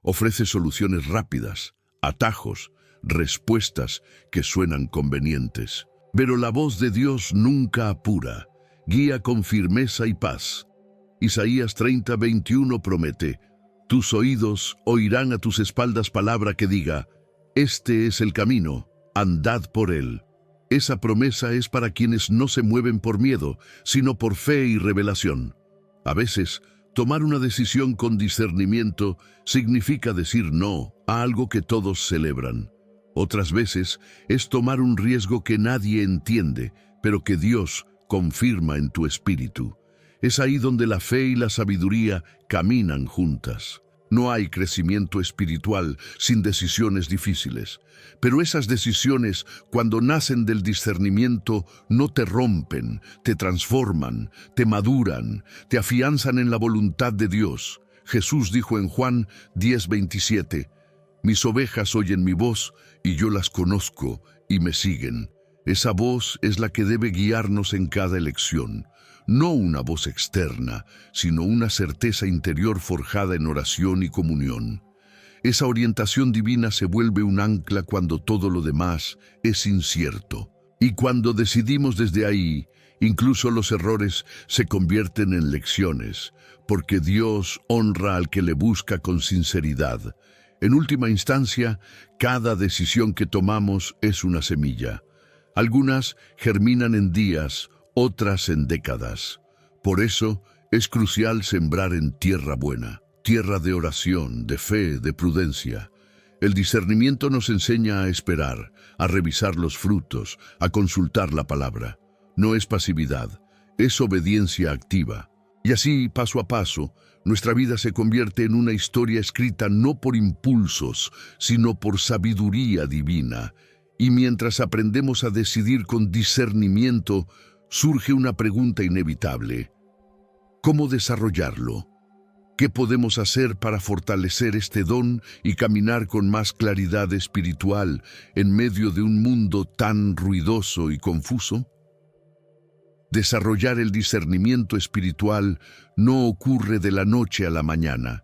Ofrece soluciones rápidas, atajos, respuestas que suenan convenientes. Pero la voz de Dios nunca apura, guía con firmeza y paz. Isaías 30:21 promete: tus oídos oirán a tus espaldas palabra que diga, este es el camino, andad por él. Esa promesa es para quienes no se mueven por miedo, sino por fe y revelación. A veces, tomar una decisión con discernimiento significa decir no a algo que todos celebran. Otras veces, es tomar un riesgo que nadie entiende, pero que Dios confirma en tu espíritu. Es ahí donde la fe y la sabiduría caminan juntas. No hay crecimiento espiritual sin decisiones difíciles. Pero esas decisiones, cuando nacen del discernimiento, no te rompen, te transforman, te maduran, te afianzan en la voluntad de Dios. Jesús dijo en Juan 10:27, mis ovejas oyen mi voz y yo las conozco y me siguen. Esa voz es la que debe guiarnos en cada elección. No una voz externa, sino una certeza interior forjada en oración y comunión. Esa orientación divina se vuelve un ancla cuando todo lo demás es incierto. Y cuando decidimos desde ahí, incluso los errores se convierten en lecciones, porque Dios honra al que le busca con sinceridad. En última instancia, cada decisión que tomamos es una semilla. Algunas germinan en días, otras en décadas. Por eso es crucial sembrar en tierra buena, tierra de oración, de fe, de prudencia. El discernimiento nos enseña a esperar, a revisar los frutos, a consultar la palabra. No es pasividad, es obediencia activa. Y así, paso a paso, nuestra vida se convierte en una historia escrita no por impulsos, sino por sabiduría divina. Y mientras aprendemos a decidir con discernimiento, surge una pregunta inevitable. ¿Cómo desarrollarlo? ¿Qué podemos hacer para fortalecer este don y caminar con más claridad espiritual en medio de un mundo tan ruidoso y confuso? Desarrollar el discernimiento espiritual no ocurre de la noche a la mañana,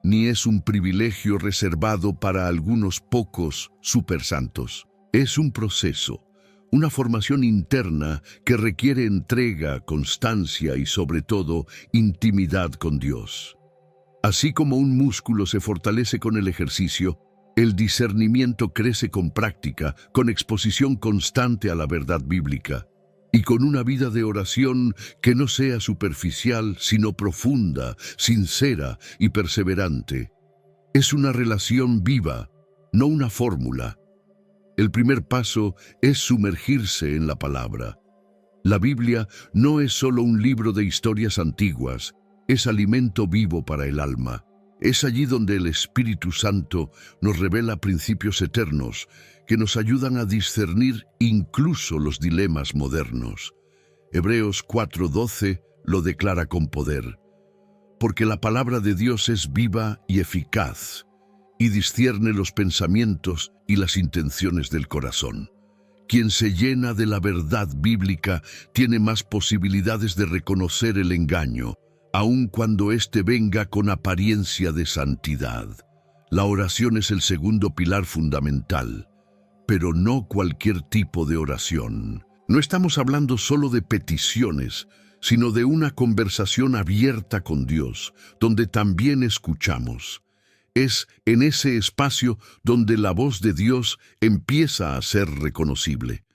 ni es un privilegio reservado para algunos pocos supersantos. Es un proceso, una formación interna que requiere entrega, constancia y sobre todo intimidad con Dios. Así como un músculo se fortalece con el ejercicio, el discernimiento crece con práctica, con exposición constante a la verdad bíblica y con una vida de oración que no sea superficial, sino profunda, sincera y perseverante. Es una relación viva, no una fórmula. El primer paso es sumergirse en la palabra. La Biblia no es solo un libro de historias antiguas, es alimento vivo para el alma. Es allí donde el Espíritu Santo nos revela principios eternos que nos ayudan a discernir incluso los dilemas modernos. Hebreos 4:12 lo declara con poder. Porque la palabra de Dios es viva y eficaz, y discierne los pensamientos y las intenciones del corazón. Quien se llena de la verdad bíblica tiene más posibilidades de reconocer el engaño, aun cuando éste venga con apariencia de santidad. La oración es el segundo pilar fundamental, pero no cualquier tipo de oración. No estamos hablando solo de peticiones, sino de una conversación abierta con Dios, donde también escuchamos. Es en ese espacio donde la voz de Dios empieza a ser reconocible.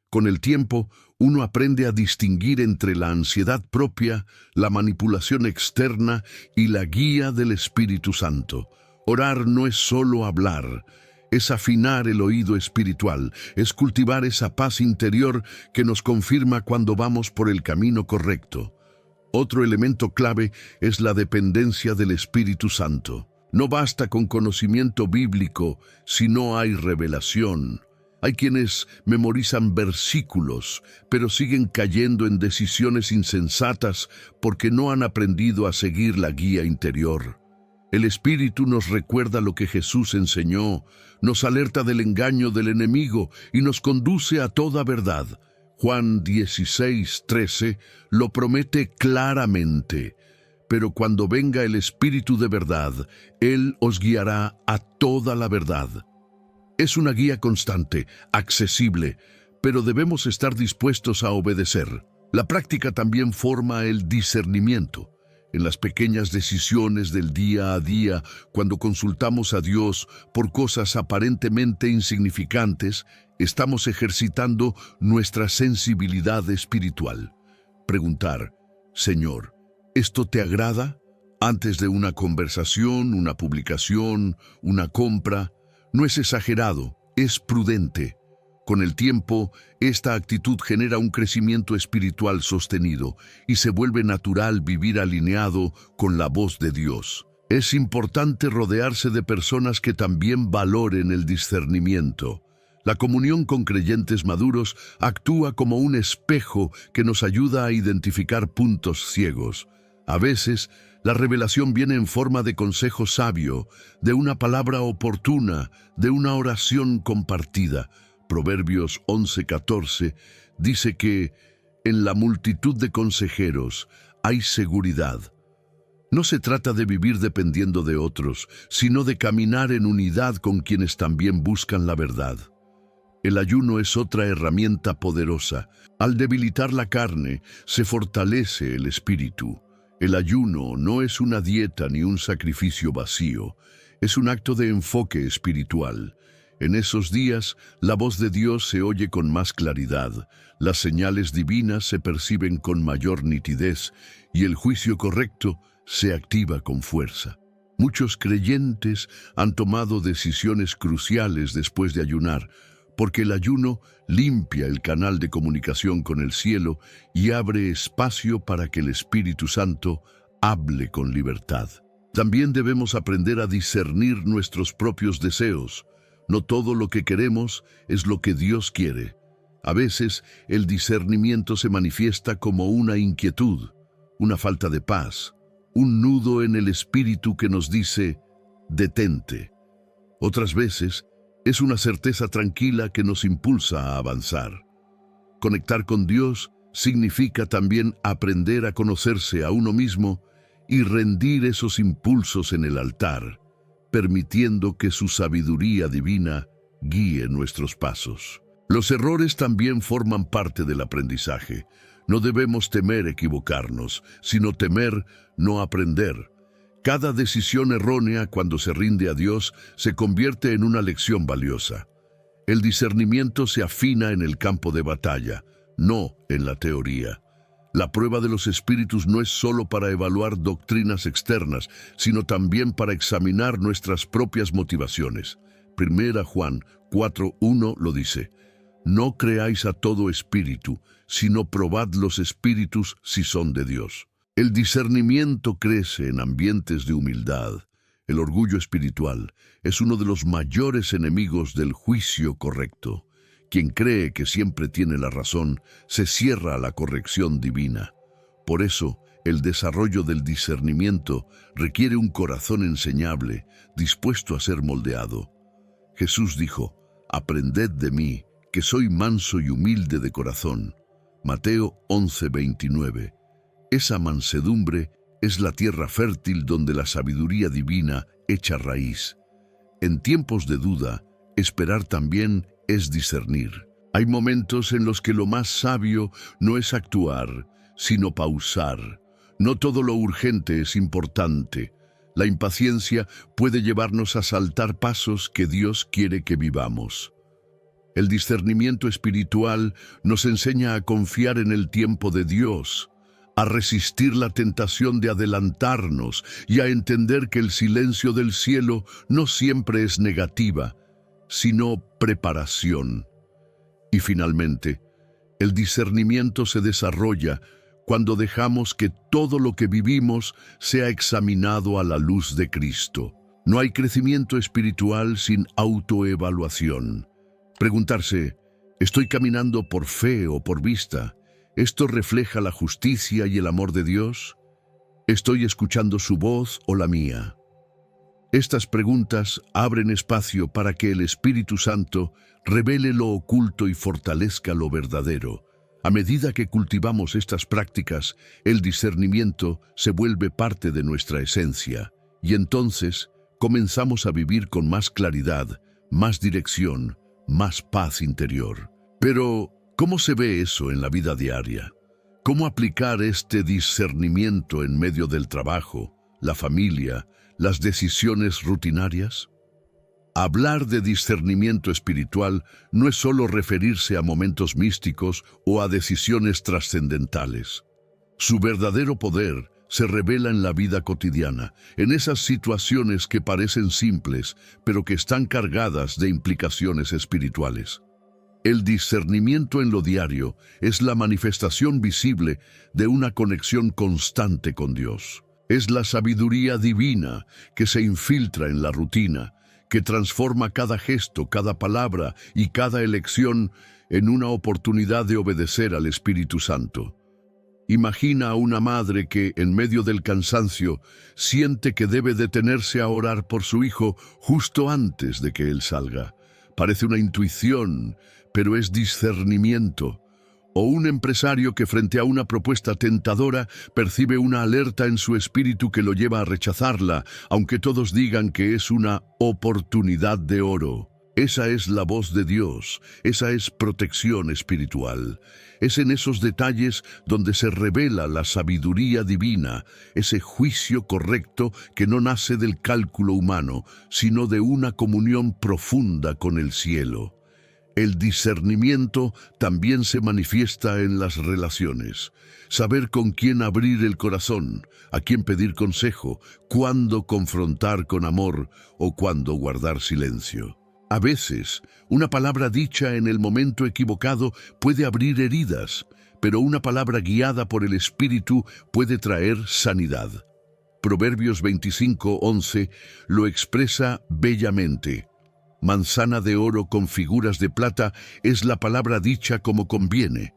Con el tiempo, uno aprende a distinguir entre la ansiedad propia, la manipulación externa y la guía del Espíritu Santo. Orar no es solo hablar, es afinar el oído espiritual, es cultivar esa paz interior que nos confirma cuando vamos por el camino correcto. Otro elemento clave es la dependencia del Espíritu Santo. No basta con conocimiento bíblico si no hay revelación. Hay quienes memorizan versículos, pero siguen cayendo en decisiones insensatas porque no han aprendido a seguir la guía interior. El Espíritu nos recuerda lo que Jesús enseñó, nos alerta del engaño del enemigo y nos conduce a toda verdad. Juan 16:13 lo promete claramente. Pero cuando venga el Espíritu de verdad, Él os guiará a toda la verdad. Es una guía constante, accesible, pero debemos estar dispuestos a obedecer. La práctica también forma el discernimiento. En las pequeñas decisiones del día a día, cuando consultamos a Dios por cosas aparentemente insignificantes, estamos ejercitando nuestra sensibilidad espiritual. Preguntar, Señor, ¿esto te agrada? Antes de una conversación, una publicación, una compra, no es exagerado, es prudente. Con el tiempo, esta actitud genera un crecimiento espiritual sostenido y se vuelve natural vivir alineado con la voz de Dios. Es importante rodearse de personas que también valoren el discernimiento. La comunión con creyentes maduros actúa como un espejo que nos ayuda a identificar puntos ciegos. A veces, la revelación viene en forma de consejo sabio, de una palabra oportuna, de una oración compartida. Proverbios 11:14 dice que en la multitud de consejeros hay seguridad. No se trata de vivir dependiendo de otros, sino de caminar en unidad con quienes también buscan la verdad. El ayuno es otra herramienta poderosa. Al debilitar la carne, se fortalece el espíritu. El ayuno no es una dieta ni un sacrificio vacío, es un acto de enfoque espiritual. En esos días, la voz de Dios se oye con más claridad, las señales divinas se perciben con mayor nitidez y el juicio correcto se activa con fuerza. Muchos creyentes han tomado decisiones cruciales después de ayunar, porque el ayuno limpia el canal de comunicación con el cielo y abre espacio para que el Espíritu Santo hable con libertad. También debemos aprender a discernir nuestros propios deseos. No todo lo que queremos es lo que Dios quiere. A veces, el discernimiento se manifiesta como una inquietud, una falta de paz, un nudo en el espíritu que nos dice, detente. Otras veces, es una certeza tranquila que nos impulsa a avanzar. Conectar con Dios significa también aprender a conocerse a uno mismo y rendir esos impulsos en el altar, permitiendo que su sabiduría divina guíe nuestros pasos. Los errores también forman parte del aprendizaje. No debemos temer equivocarnos, sino temer no aprender. Cada decisión errónea cuando se rinde a Dios se convierte en una lección valiosa. El discernimiento se afina en el campo de batalla, no en la teoría. La prueba de los espíritus no es solo para evaluar doctrinas externas, sino también para examinar nuestras propias motivaciones. 1 Juan 4:1 lo dice: no creáis a todo espíritu, sino probad los espíritus si son de Dios. El discernimiento crece en ambientes de humildad, El orgullo espiritual es uno de los mayores enemigos del juicio correcto. Quien cree que siempre tiene la razón se cierra a la corrección divina. Por eso, el desarrollo del discernimiento requiere un corazón enseñable, dispuesto a ser moldeado. Jesús dijo: «Aprended de mí, que soy manso y humilde de corazón». Mateo 11:29. Esa mansedumbre es la tierra fértil donde la sabiduría divina echa raíz. En tiempos de duda, esperar también es discernir. Hay momentos en los que lo más sabio no es actuar, sino pausar. No todo lo urgente es importante. La impaciencia puede llevarnos a saltar pasos que Dios quiere que vivamos. El discernimiento espiritual nos enseña a confiar en el tiempo de Dios, a resistir la tentación de adelantarnos y a entender que el silencio del cielo no siempre es negativa, sino preparación. Y finalmente, el discernimiento se desarrolla cuando dejamos que todo lo que vivimos sea examinado a la luz de Cristo. No hay crecimiento espiritual sin autoevaluación. Preguntarse: ¿estoy caminando por fe o por vista? ¿Esto refleja la justicia y el amor de Dios? ¿Estoy escuchando su voz o la mía? Estas preguntas abren espacio para que el Espíritu Santo revele lo oculto y fortalezca lo verdadero. A medida que cultivamos estas prácticas, el discernimiento se vuelve parte de nuestra esencia, y entonces comenzamos a vivir con más claridad, más dirección, más paz interior. Pero, ¿cómo se ve eso en la vida diaria? ¿Cómo aplicar este discernimiento en medio del trabajo, la familia, las decisiones rutinarias? Hablar de discernimiento espiritual no es solo referirse a momentos místicos o a decisiones trascendentales. Su verdadero poder se revela en la vida cotidiana, en esas situaciones que parecen simples, pero que están cargadas de implicaciones espirituales. El discernimiento en lo diario es la manifestación visible de una conexión constante con Dios. Es la sabiduría divina que se infiltra en la rutina, que transforma cada gesto, cada palabra y cada elección en una oportunidad de obedecer al Espíritu Santo. Imagina a una madre que, en medio del cansancio, siente que debe detenerse a orar por su hijo justo antes de que él salga. Parece una intuición, pero es discernimiento. O un empresario que frente a una propuesta tentadora percibe una alerta en su espíritu que lo lleva a rechazarla, aunque todos digan que es una oportunidad de oro. Esa es la voz de Dios, esa es protección espiritual. Es en esos detalles donde se revela la sabiduría divina, ese juicio correcto que no nace del cálculo humano, sino de una comunión profunda con el cielo. El discernimiento también se manifiesta en las relaciones. Saber con quién abrir el corazón, a quién pedir consejo, cuándo confrontar con amor o cuándo guardar silencio. A veces, una palabra dicha en el momento equivocado puede abrir heridas, pero una palabra guiada por el Espíritu puede traer sanidad. Proverbios 25:11 lo expresa bellamente. Manzana de oro con figuras de plata es la palabra dicha como conviene.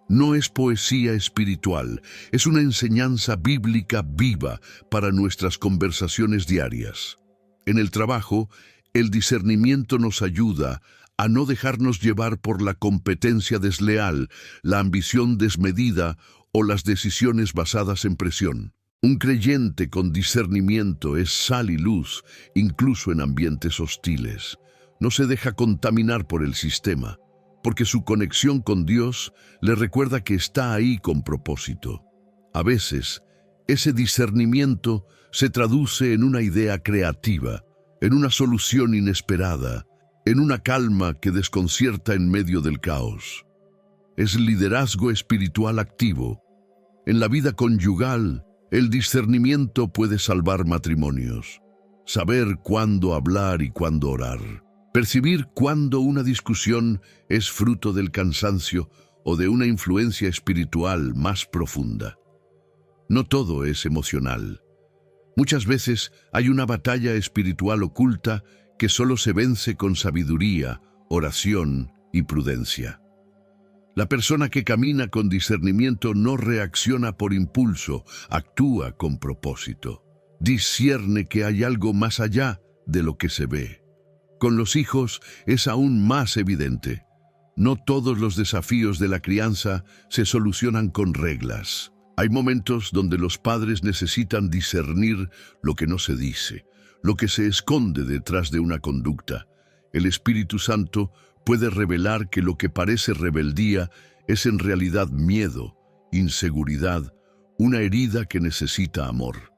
No es poesía espiritual, es una enseñanza bíblica viva para nuestras conversaciones diarias. En el trabajo, el discernimiento nos ayuda a no dejarnos llevar por la competencia desleal, la ambición desmedida o las decisiones basadas en presión. Un creyente con discernimiento es sal y luz, incluso en ambientes hostiles. No se deja contaminar por el sistema, porque su conexión con Dios le recuerda que está ahí con propósito. A veces, ese discernimiento se traduce en una idea creativa, en una solución inesperada, en una calma que desconcierta en medio del caos. Es liderazgo espiritual activo. En la vida conyugal, el discernimiento puede salvar matrimonios. Saber cuándo hablar y cuándo orar. Percibir cuándo una discusión es fruto del cansancio o de una influencia espiritual más profunda. No todo es emocional. Muchas veces hay una batalla espiritual oculta que solo se vence con sabiduría, oración y prudencia. La persona que camina con discernimiento no reacciona por impulso, actúa con propósito. Discierne que hay algo más allá de lo que se ve. Con los hijos es aún más evidente. No todos los desafíos de la crianza se solucionan con reglas. Hay momentos donde los padres necesitan discernir lo que no se dice, lo que se esconde detrás de una conducta. El Espíritu Santo puede revelar que lo que parece rebeldía es en realidad miedo, inseguridad, una herida que necesita amor.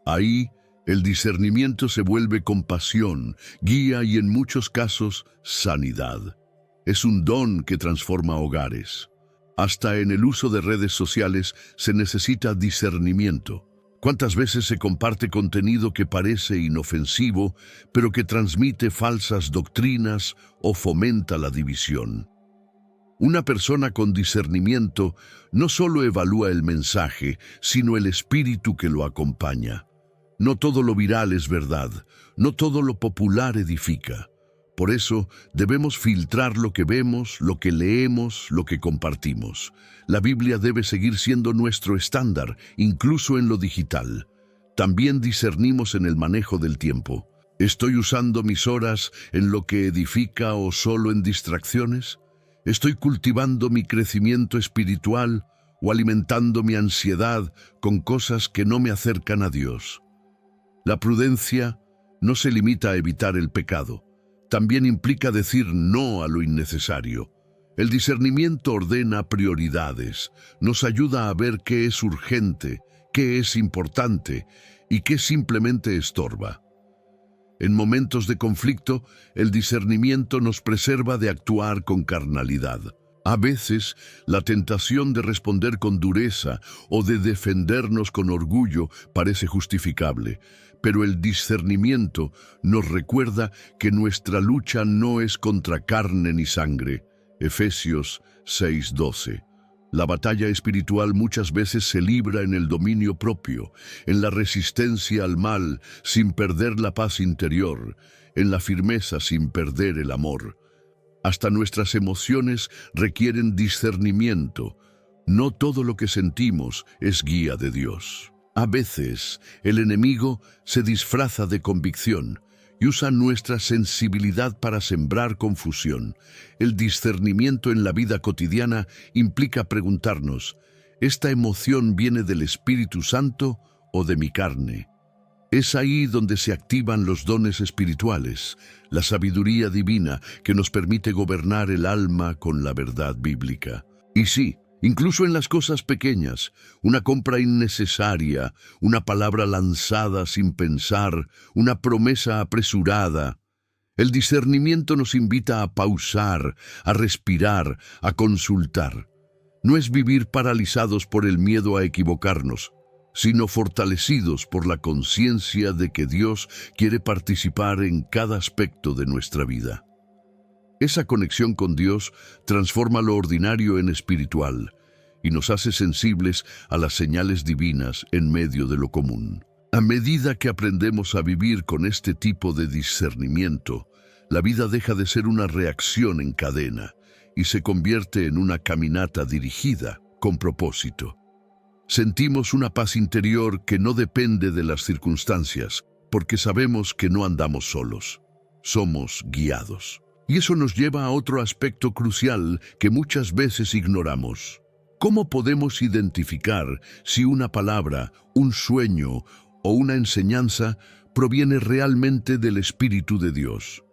Ahí, el discernimiento se vuelve compasión, guía y en muchos casos, sanidad. Es un don que transforma hogares. Hasta en el uso de redes sociales se necesita discernimiento. ¿Cuántas veces se comparte contenido que parece inofensivo, pero que transmite falsas doctrinas o fomenta la división? Una persona con discernimiento no solo evalúa el mensaje, sino el espíritu que lo acompaña. No todo lo viral es verdad, no todo lo popular edifica. Por eso debemos filtrar lo que vemos, lo que leemos, lo que compartimos. La Biblia debe seguir siendo nuestro estándar, incluso en lo digital. También discernimos en el manejo del tiempo. ¿Estoy usando mis horas en lo que edifica o solo en distracciones? ¿Estoy cultivando mi crecimiento espiritual o alimentando mi ansiedad con cosas que no me acercan a Dios? La prudencia no se limita a evitar el pecado. También implica decir no a lo innecesario. El discernimiento ordena prioridades, nos ayuda a ver qué es urgente, qué es importante y qué simplemente estorba. En momentos de conflicto, el discernimiento nos preserva de actuar con carnalidad. A veces, la tentación de responder con dureza o de defendernos con orgullo parece justificable, pero el discernimiento nos recuerda que nuestra lucha no es contra carne ni sangre. Efesios 6:12. La batalla espiritual muchas veces se libra en el dominio propio, en la resistencia al mal sin perder la paz interior, en la firmeza sin perder el amor. Hasta nuestras emociones requieren discernimiento. No todo lo que sentimos es guía de Dios. A veces, el enemigo se disfraza de convicción y usa nuestra sensibilidad para sembrar confusión. El discernimiento en la vida cotidiana implica preguntarnos, ¿esta emoción viene del Espíritu Santo o de mi carne? Es ahí donde se activan los dones espirituales, la sabiduría divina que nos permite gobernar el alma con la verdad bíblica. Y sí, incluso en las cosas pequeñas, una compra innecesaria, una palabra lanzada sin pensar, una promesa apresurada. El discernimiento nos invita a pausar, a respirar, a consultar. No es vivir paralizados por el miedo a equivocarnos, sino fortalecidos por la conciencia de que Dios quiere participar en cada aspecto de nuestra vida. Esa conexión con Dios transforma lo ordinario en espiritual y nos hace sensibles a las señales divinas en medio de lo común. A medida que aprendemos a vivir con este tipo de discernimiento, la vida deja de ser una reacción en cadena y se convierte en una caminata dirigida con propósito. Sentimos una paz interior que no depende de las circunstancias, porque sabemos que no andamos solos, somos guiados. Y eso nos lleva a otro aspecto crucial que muchas veces ignoramos. ¿Cómo podemos identificar si una palabra, un sueño o una enseñanza proviene realmente del Espíritu de Dios?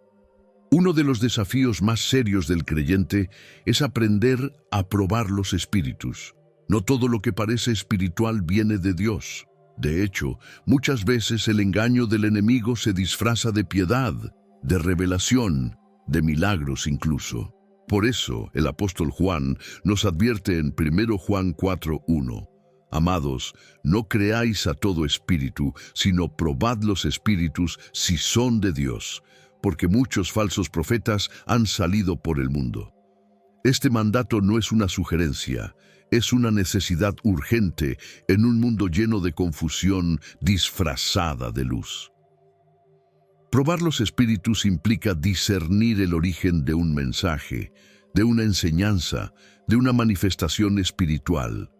Uno de los desafíos más serios del creyente es aprender a probar los espíritus. No todo lo que parece espiritual viene de Dios. De hecho, muchas veces el engaño del enemigo se disfraza de piedad, de revelación, de milagros incluso. Por eso, el apóstol Juan nos advierte en 1 Juan 4:1. Amados, no creáis a todo espíritu, sino probad los espíritus si son de Dios, porque muchos falsos profetas han salido por el mundo. Este mandato no es una sugerencia, es una necesidad urgente en un mundo lleno de confusión disfrazada de luz. Probar los espíritus implica discernir el origen de un mensaje, de una enseñanza, de una manifestación espiritual.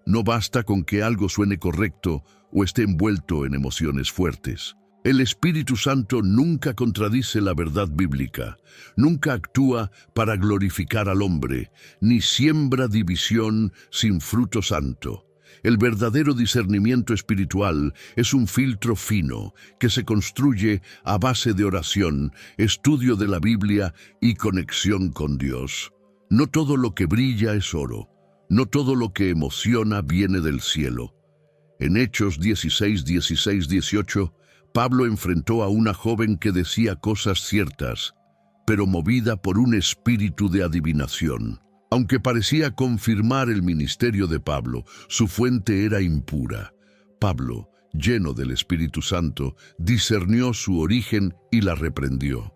No basta con que algo suene correcto o esté envuelto en emociones fuertes. El Espíritu Santo nunca contradice la verdad bíblica, nunca actúa para glorificar al hombre, ni siembra división sin fruto santo. El verdadero discernimiento espiritual es un filtro fino que se construye a base de oración, estudio de la Biblia y conexión con Dios. No todo lo que brilla es oro, no todo lo que emociona viene del cielo. En Hechos 16, 16, 18, Pablo enfrentó a una joven que decía cosas ciertas, pero movida por un espíritu de adivinación. Aunque parecía confirmar el ministerio de Pablo, su fuente era impura. Pablo, lleno del Espíritu Santo, discernió su origen y la reprendió.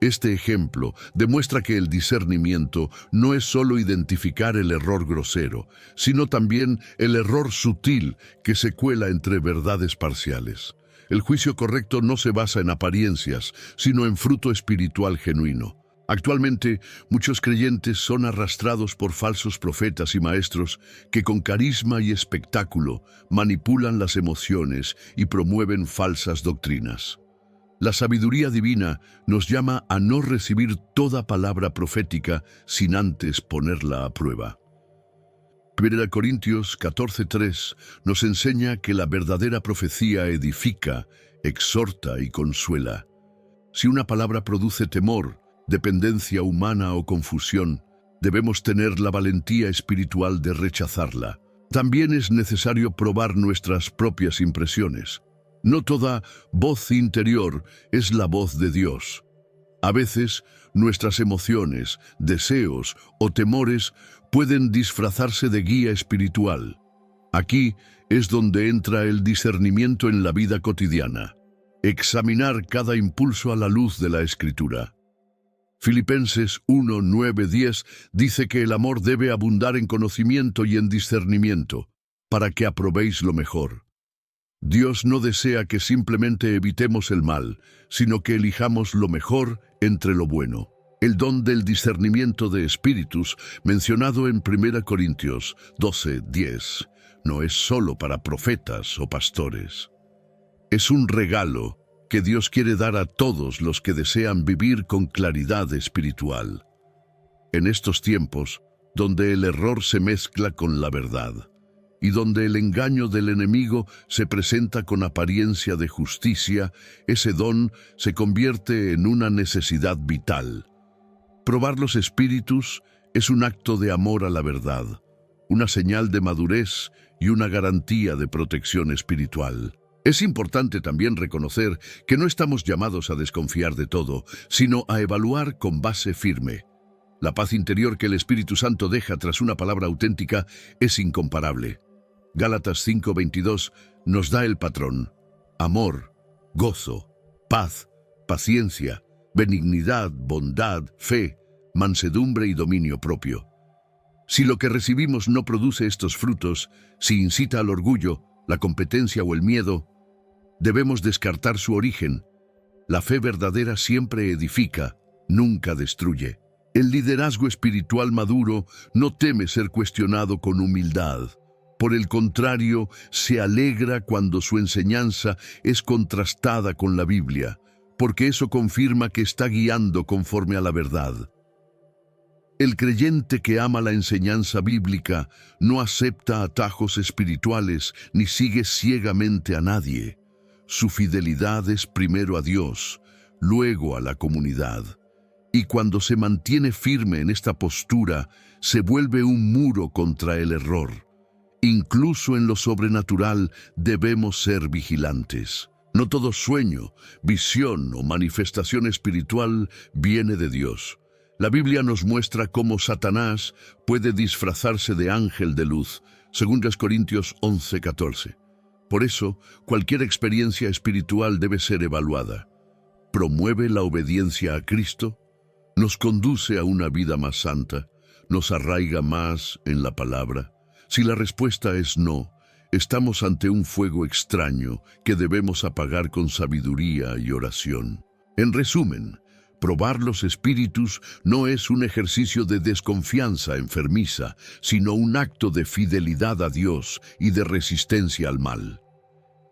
Este ejemplo demuestra que el discernimiento no es solo identificar el error grosero, sino también el error sutil que se cuela entre verdades parciales. El juicio correcto no se basa en apariencias, sino en fruto espiritual genuino. Actualmente, muchos creyentes son arrastrados por falsos profetas y maestros que con carisma y espectáculo manipulan las emociones y promueven falsas doctrinas. La sabiduría divina nos llama a no recibir toda palabra profética sin antes ponerla a prueba. 1 Corintios 14:3 nos enseña que la verdadera profecía edifica, exhorta y consuela. Si una palabra produce temor, dependencia humana o confusión, debemos tener la valentía espiritual de rechazarla. También es necesario probar nuestras propias impresiones. No toda voz interior es la voz de Dios. A veces, nuestras emociones, deseos o temores pueden disfrazarse de guía espiritual. Aquí es donde entra el discernimiento en la vida cotidiana. Examinar cada impulso a la luz de la Escritura. Filipenses 1, 9, 10 dice que el amor debe abundar en conocimiento y en discernimiento, para que aprobéis lo mejor. Dios no desea que simplemente evitemos el mal, sino que elijamos lo mejor entre lo bueno. El don del discernimiento de espíritus, mencionado en 1 Corintios 12, 10, no es solo para profetas o pastores. Es un regalo que Dios quiere dar a todos los que desean vivir con claridad espiritual. En estos tiempos, donde el error se mezcla con la verdad, y donde el engaño del enemigo se presenta con apariencia de justicia, ese don se convierte en una necesidad vital. Probar los espíritus es un acto de amor a la verdad, una señal de madurez y una garantía de protección espiritual. Es importante también reconocer que no estamos llamados a desconfiar de todo, sino a evaluar con base firme. La paz interior que el Espíritu Santo deja tras una palabra auténtica es incomparable. Gálatas 5:22 nos da el patrón: amor, gozo, paz, paciencia, benignidad, bondad, fe, mansedumbre y dominio propio. Si lo que recibimos no produce estos frutos, si incita al orgullo, la competencia o el miedo, debemos descartar su origen. La fe verdadera siempre edifica, nunca destruye. El liderazgo espiritual maduro no teme ser cuestionado con humildad. Por el contrario, se alegra cuando su enseñanza es contrastada con la Biblia, porque eso confirma que está guiando conforme a la verdad. El creyente que ama la enseñanza bíblica no acepta atajos espirituales ni sigue ciegamente a nadie. Su fidelidad es primero a Dios, luego a la comunidad. Y cuando se mantiene firme en esta postura, se vuelve un muro contra el error. Incluso en lo sobrenatural debemos ser vigilantes. No todo sueño, visión o manifestación espiritual viene de Dios. La Biblia nos muestra cómo Satanás puede disfrazarse de ángel de luz, 2 Corintios 11:14. Por eso, cualquier experiencia espiritual debe ser evaluada. ¿Promueve la obediencia a Cristo? ¿Nos conduce a una vida más santa? ¿Nos arraiga más en la palabra? Si la respuesta es no, estamos ante un fuego extraño que debemos apagar con sabiduría y oración. En resumen, probar los espíritus no es un ejercicio de desconfianza enfermiza, sino un acto de fidelidad a Dios y de resistencia al mal.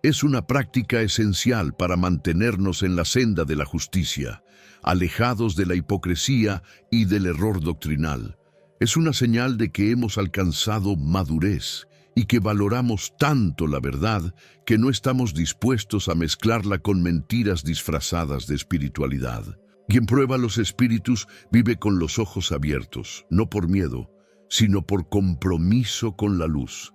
Es una práctica esencial para mantenernos en la senda de la justicia, alejados de la hipocresía y del error doctrinal. Es una señal de que hemos alcanzado madurez y que valoramos tanto la verdad que no estamos dispuestos a mezclarla con mentiras disfrazadas de espiritualidad. Quien prueba los espíritus vive con los ojos abiertos, no por miedo, sino por compromiso con la luz.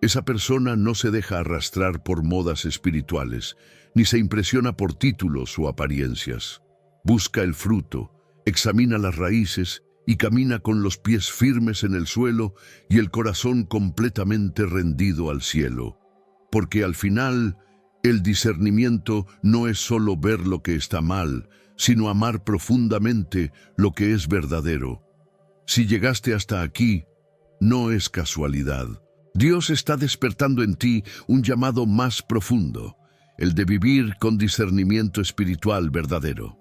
Esa persona no se deja arrastrar por modas espirituales, ni se impresiona por títulos o apariencias. Busca el fruto, examina las raíces y camina con los pies firmes en el suelo y el corazón completamente rendido al cielo. Porque al final, el discernimiento no es solo ver lo que está mal, sino amar profundamente lo que es verdadero. Si llegaste hasta aquí, no es casualidad. Dios está despertando en ti un llamado más profundo, el de vivir con discernimiento espiritual verdadero.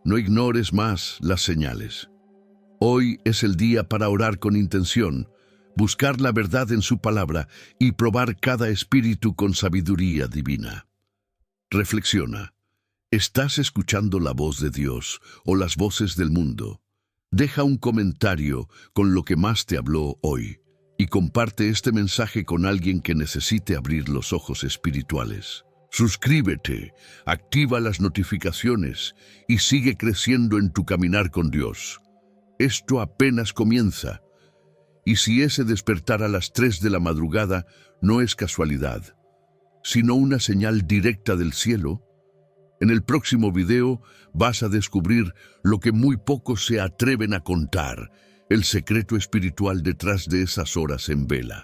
No ignores más las señales. Hoy es el día para orar con intención, buscar la verdad en su palabra y probar cada espíritu con sabiduría divina. Reflexiona. ¿Estás escuchando la voz de Dios o las voces del mundo? Deja un comentario con lo que más te habló hoy y comparte este mensaje con alguien que necesite abrir los ojos espirituales. Suscríbete, activa las notificaciones y sigue creciendo en tu caminar con Dios. Esto apenas comienza. Y si ese despertar a las 3 de la madrugada no es casualidad, sino una señal directa del cielo, en el próximo video vas a descubrir lo que muy pocos se atreven a contar, el secreto espiritual detrás de esas horas en vela.